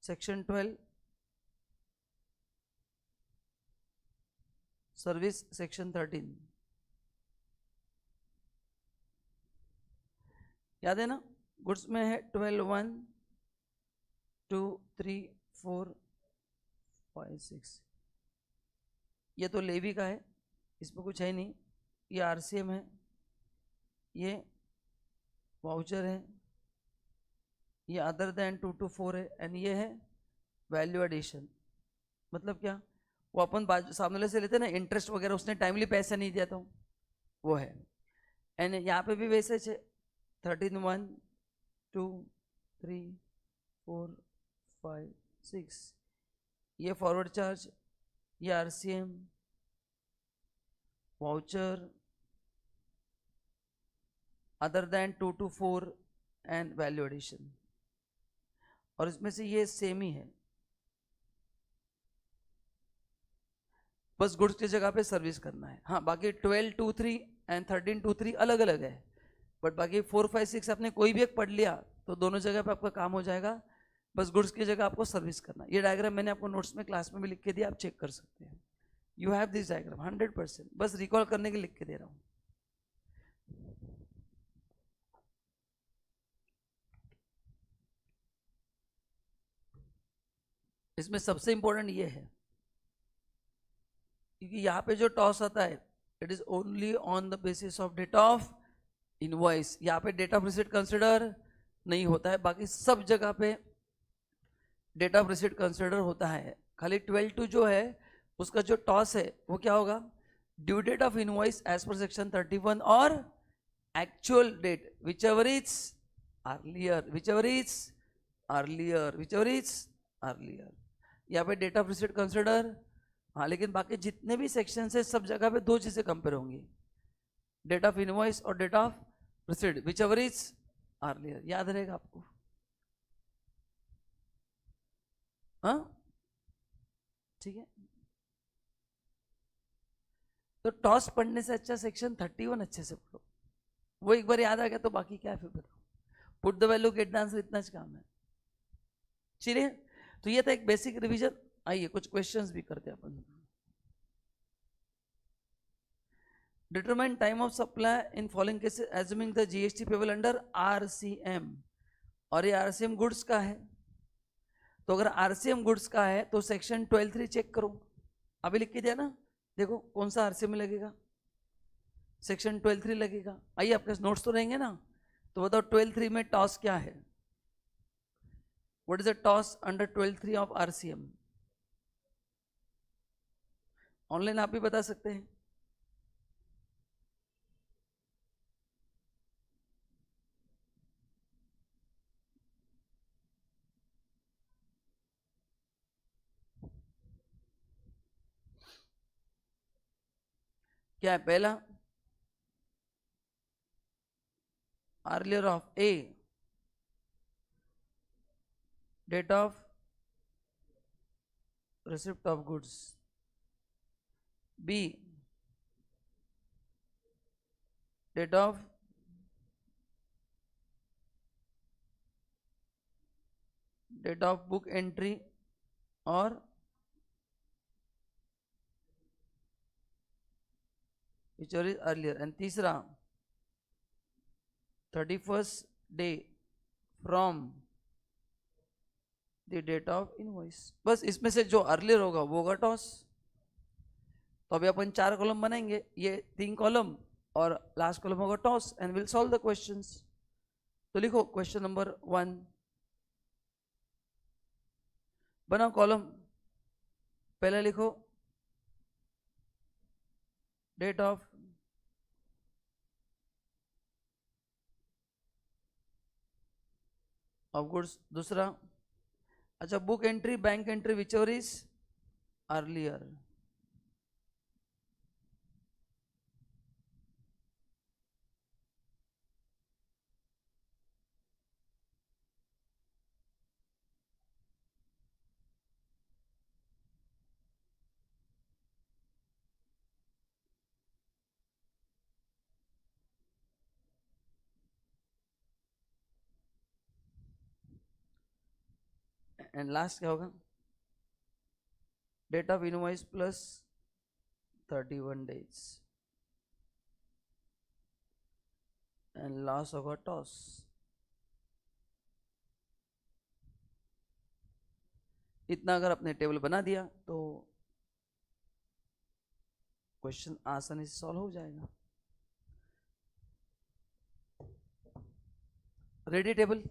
सेक्शन 12, सर्विस सेक्शन 13। याद है ना? गुड्स में है 12, 1, 2, 3, 4, 5, 6। ये तो लेवी का है, इसमें कुछ है नहीं। ये आरसीएम है, ये वाउचर है, ये अदर देन 2 to 4 है, एंड ये है वैल्यू एडिशन। मतलब क्या? वो अपन बाजू सामने वाले से लेते हैं ना, इंटरेस्ट वगैरह, उसने टाइमली पैसा नहीं दिया तो वो है। एंड यहाँ पे भी वैसे 13, 1, 2, 3, 4, 5, 6। ये फॉरवर्ड चार्ज, ये RCM, voucher, other than 2 to 4 and value addition. और इसमें से ये सेम ही है, बस गुड्स की जगह पे सर्विस करना है। हाँ, बाकी 12, 2, 3 एंड 13, 2, 3 अलग अलग है, बट बाकी 4, 5, 6 आपने कोई भी एक पढ़ लिया तो दोनों जगह पे आपका काम हो जाएगा। बस गुड्स की जगह आपको सर्विस करना। ये डायग्राम मैंने आपको नोट्स में क्लास में भी लिख के दिया, आप चेक कर सकते हैं। यू हैव दिस डायग्राम 100%, बस रिकॉल करने के लिख के दे रहा हूँ। इसमें सबसे इंपॉर्टेंट ये है, क्योंकि यहाँ पे जो टॉस आता है it is only on the basis of date of invoice. यहाँ पे डेट ऑफ रिसीट कंसिडर नहीं होता है, बाकी सब जगह पे डेट ऑफ रिसीट कंसिडर होता है. खाली 12(2) जो है उसका जो टॉस है वो क्या होगा, due date of invoice as per section 31 और actual date whichever is earlier, whichever is earlier, whichever is earlier. यहाँ पे डेट ऑफ रिसीट कंसिडर. हाँ, लेकिन बाकी जितने भी सेक्शन है सब जगह पे दो चीजें कंपेयर होंगी, डेट ऑफ इनवॉइस और date of receipt whichever is earlier. याद रहेगा आपको. हाँ ठीक है. तो टॉस पढ़ने से अच्छा सेक्शन 31 अच्छे से पढ़ो, वो एक बार याद आ गया तो बाकी क्या है फिर बताओ. Put the value get the answer, इतना काम है. चलिए, तो ये था एक बेसिक रिवीजन. आइए कुछ क्वेश्चंस भी करते हैं अपन. Determine time of supply in following cases assuming the GST payable under RCM. और ये आरसीएम गुड्स का है, तो अगर आरसीएम गुड्स का है तो सेक्शन 12(3) चेक करो. अभी लिख के दिया ना, देखो कौन सा आरसीएम में लगेगा, सेक्शन 12(3) लगेगा. आइए आपके नोट्स तो रहेंगे ना, तो बताओ 12(3) में टॉस क्या है. What is the TOS under 12(3) of RCM. Online आप भी बता सकते हैं. क्या है पहला, earlier of A, date of receipt of goods. B, date of book entry और which is earlier. एंड तीसरा 31st day from the date of invoice. बस इसमें से जो अर्लियर होगा वो होगा टॉस. तो अभी अपन 4 कॉलम बनाएंगे, ये 3 कॉलम और लास्ट कॉलम होगा toss, and will solve the questions. तो लिखो क्वेश्चन नंबर 1, बनाओ कॉलम. पहले लिखो डेट ऑफ गुड्स. दूसरा, अच्छा book entry, bank entry whichever is earlier. And last क्या होगा, date of invoice plus 31 days. And last होगा टॉस. इतना अगर अपने टेबल बना दिया तो क्वेश्चन आसानी से सॉल्व हो जाएगा. Ready table.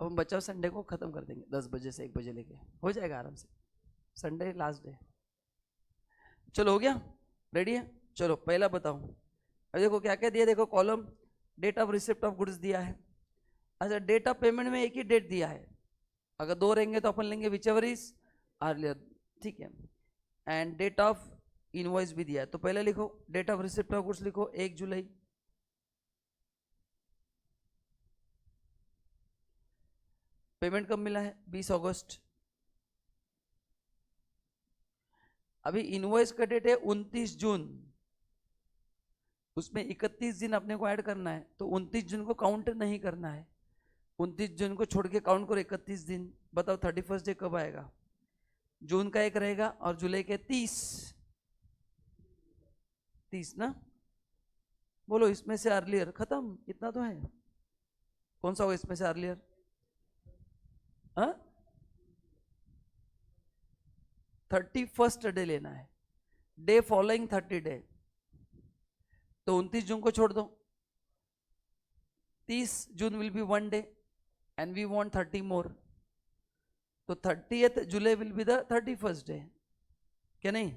अब हम बच्चा संडे को खत्म कर देंगे 10 बजे से 1 बजे लेके, हो जाएगा आराम से. Sunday last day. चलो हो गया, रेडी है. चलो पहला बताओ. अब देखो क्या क्या दिया, देखो column date of receipt of goods दिया है. अच्छा डेट ऑफ पेमेंट में एक ही डेट दिया है, अगर 2 रहेंगे तो अपन लेंगे विच एवर इज अर्लियर. ठीक है. एंड डेट ऑफ इनवॉइस भी दिया है. तो पहले लिखो date of receipt of goods, लिखो 1 जुलाई. पेमेंट कब मिला है? 20 अगस्त। अभी इनवॉइस का डेट है 29 जून, उसमें 31 दिन अपने को ऐड करना है, तो 29 जून को काउंट नहीं करना है। 29 जून को छोड़ के काउंट करो 31 दिन। बताओ 31st डे कब आएगा? जून का 1 रहेगा और जुलाई के 30 ना। बोलो इसमें से अर्लियर खत्म, इतना तो है। कौन सा होगा इसमें से अर्लियर? हाँ, 31st डे लेना है, डे फॉलोइंग 30 डे। तो 29 जून को छोड़ दो, 30 June will be 1 day and we want 30 more, तो 30th July will be the 31st day, क्या नहीं?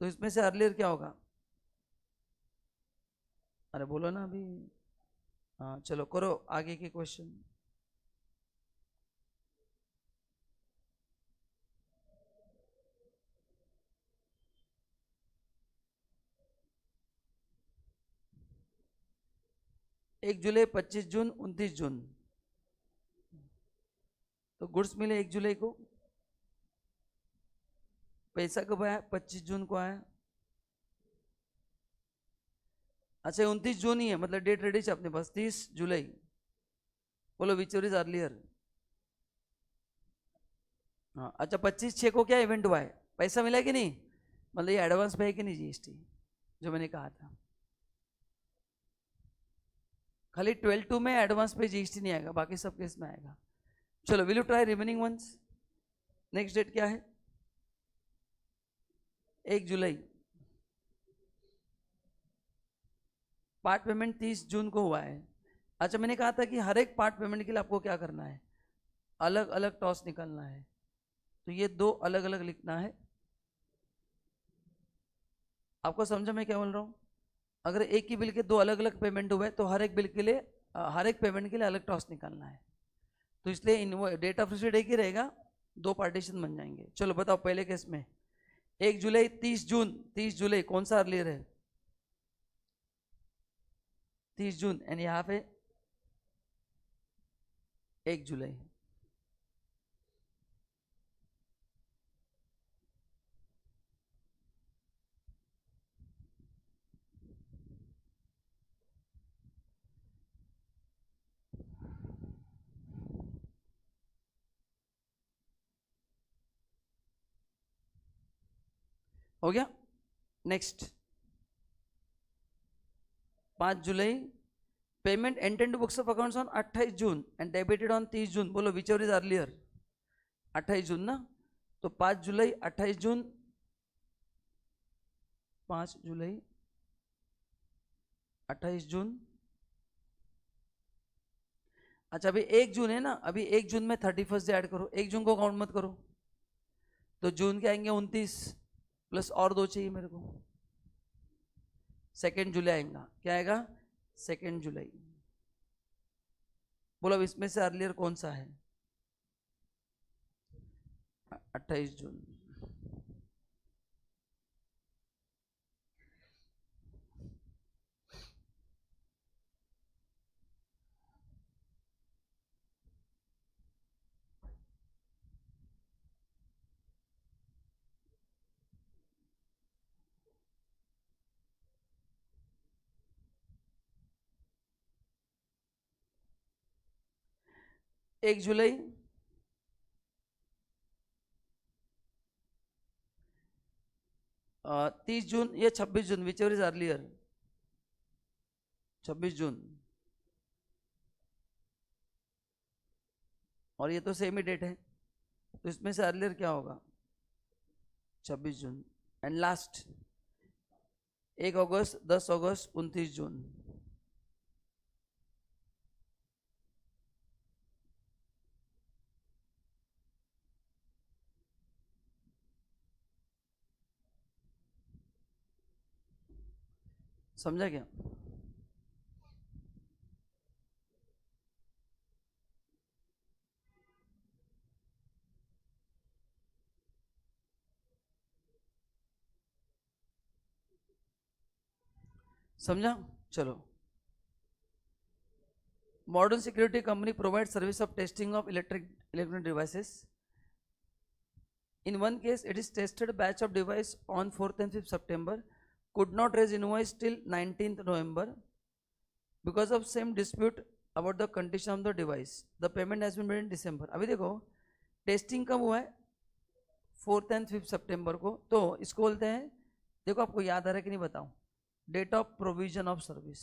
तो इसमें से अर्लियर क्या होगा? अरे बोलो ना अभी। हाँ चलो करो आगे के क्वेश्चन। एक जुलाई, 25 जून, 29 जून, तो गुड्स मिले 1 जुलाई को। पैसा कब आया? 25 जून को आया। अच्छा 29 जून ही है, मतलब डेट रेडी है अपने पास 30 जुलाई। बोलो विच इज अर्लियर? हाँ अच्छा 25/6 को क्या इवेंट हुआ है? पैसा मिला कि नहीं? मतलब ये एडवांस पे है कि नहीं जीएसटी, जो मैंने कहा था? खाली 12/2 में एडवांस पे जीएसटी नहीं आएगा, बाकी सब केस में आएगा। चलो will you try remaining ones. Next date क्या है? 1 जुलाई। पार्ट पेमेंट 30 जून को हुआ है। अच्छा मैंने कहा था कि हर एक पार्ट पेमेंट के लिए आपको क्या करना है? अलग अलग टॉस निकालना है, तो ये 2 अलग अलग लिखना है। आपको समझा मैं क्या बोल रहा हूँ? अगर एक ही बिल के 2 अलग अलग पेमेंट हुए तो हर एक बिल के लिए हर एक पेमेंट के लिए अलग टॉस निकालना है, तो इसलिए इन डेट ऑफ रिसीट एक ही रहेगा, 2 पार्टीशन बन जाएंगे। चलो बताओ पहले केस में 1 जुलाई, 30 जून। 30 जुलाई कौन सा अर्लियर है? 30 जून, एंड यहाँ पे 1 जुलाई। हो गया। Next 5 July, payment entered books of accounts on 28 June and debited on 30 June. बोलो विच एवर इज अर्लियर? 28 जून ना, तो 5 जुलाई, 28 जून, 5 जुलाई, 28 जून। अच्छा अभी 1 जून है ना, अभी 1 जून में 31st ऐड करो, 1 जून को काउंट मत करो, तो जून के आएंगे 29 प्लस और 2 चाहिए मेरे को, 2 जुलाई आएगा। क्या आएगा? 2 जुलाई। बोलो अब इसमें से अर्लियर कौन सा है? 28 जून। एक जुलाई, 30 जून या 26 जून, विच एवर इज अर्लियर? 26 जून, और ये तो सेम ही डेट है, तो इसमें से अर्लियर क्या होगा? 26 जून। एंड लास्ट 1 अगस्त, 10 अगस्त, 29 जून। समझा क्या? समझा? चलो Modern security company provides service of testing of electronic devices. In one case, it is tested batch of device on 4th and 5th September, could not raise invoice till 19th November because of same dispute about the condition of the device. The payment has been made in December. अभी देखो testing कब हुआ है 4th and 5th September को, तो इसको बोलते हैं, देखो आपको याद आ रहा है कि नहीं बताऊं, date of provision of service.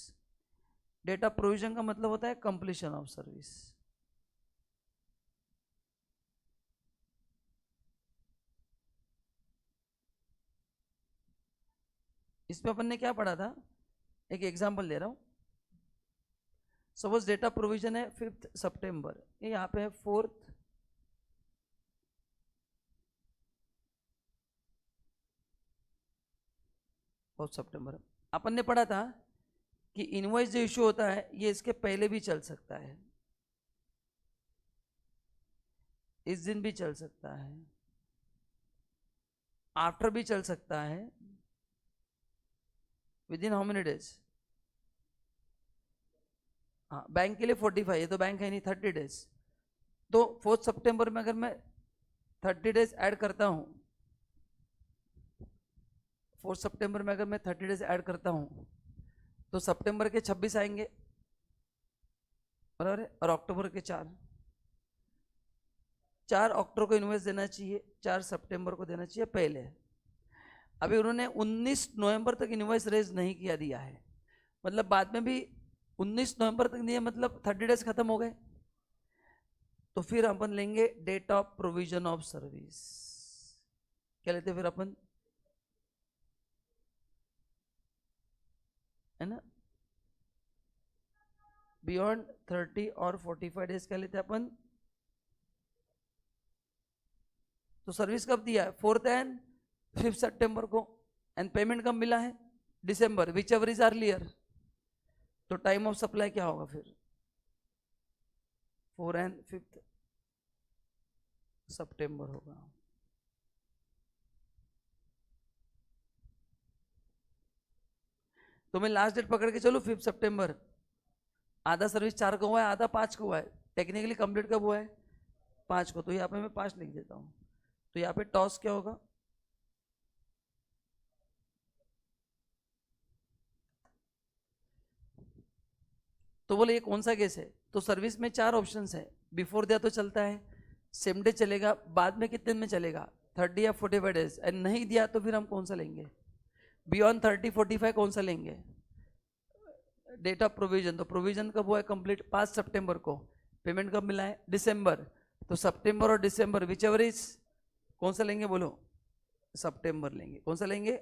Date of provision का मतलब होता है कंप्लीशन ऑफ सर्विस. इसमें अपन ने क्या पढ़ा था, एक एग्जांपल दे रहा हूं. सपोज डेटा प्रोविजन है 5th सितंबर, ये यहाँ पे है 4th ऑफ सितंबर. अपन ने पढ़ा था कि इनवॉइस जो इशू होता है ये इसके पहले भी चल सकता है, इस दिन भी चल सकता है, आफ्टर भी चल सकता है. With in how many days? हाँ, बैंक के लिए 45, ये तो बैंक है नहीं, 30 डेज. तो 4th सितंबर में अगर मैं 30 डेज ऐड करता हूँ, 4th सितंबर में अगर मैं 30 डेज ऐड करता हूँ तो सितंबर के 26 आएंगे, बराबर है, और अक्टूबर के 4 अक्टूबर को इन्वेस्ट देना चाहिए, 4 सितंबर को देना चाहिए पहले. अभी उन्होंने 19 नवंबर तक इन्वॉइस रेज नहीं किया दिया है, मतलब बाद में भी 19 नवंबर तक नहीं है, मतलब 30 डेज खत्म हो गए. तो फिर अपन लेंगे date of provision of service. क्या लेते फिर अपन, है ना, बियॉन्ड 30 और 45 डेज क्या लेते अपन. तो सर्विस कब दिया है 4th and 5th सितंबर को, एंड पेमेंट कब मिला है दिसंबर, विच एवर इज अर्लियर. तो टाइम ऑफ सप्लाई क्या होगा फिर 4 and 5th सितंबर होगा. तो मैं लास्ट डेट पकड़ के चलूं 5th सितंबर. आधा सर्विस 4 को हुआ है, आधा 5 को हुआ है. टेक्निकली कंप्लीट कब हुआ है 5 को, तो यहाँ पे मैं 5 लिख देता हूँ. तो यहाँ पे टॉस क्या होगा, तो बोले ये कौन सा केस है. तो सर्विस में 4 ऑप्शंस है. बिफोर दिया तो चलता है, सेम डे चलेगा, बाद में कितने में चलेगा 30 या 45 डेज, एंड नहीं दिया तो फिर हम कौन सा लेंगे, बियॉन्ड 30 45 कौन सा लेंगे, डेट ऑफ प्रोविजन. तो प्रोविजन कब हुआ है कंप्लीट 5 सितंबर को, पेमेंट कब मिला है दिसंबर. तो सितंबर और दिसंबर विच एवर इज, कौन सा लेंगे बोलो, सितंबर लेंगे. कौन सा लेंगे,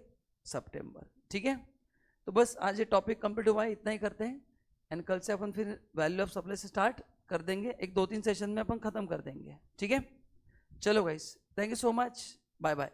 सितंबर. ठीक है, तो बस आज ये टॉपिक कंप्लीट हुआ है, इतना ही करते हैं. एंड कल से अपन फिर वैल्यू ऑफ सप्लाई से स्टार्ट कर देंगे, 1 2 3 सेशन में अपन खत्म कर देंगे. ठीक है, चलो guys, thank you so much, bye bye.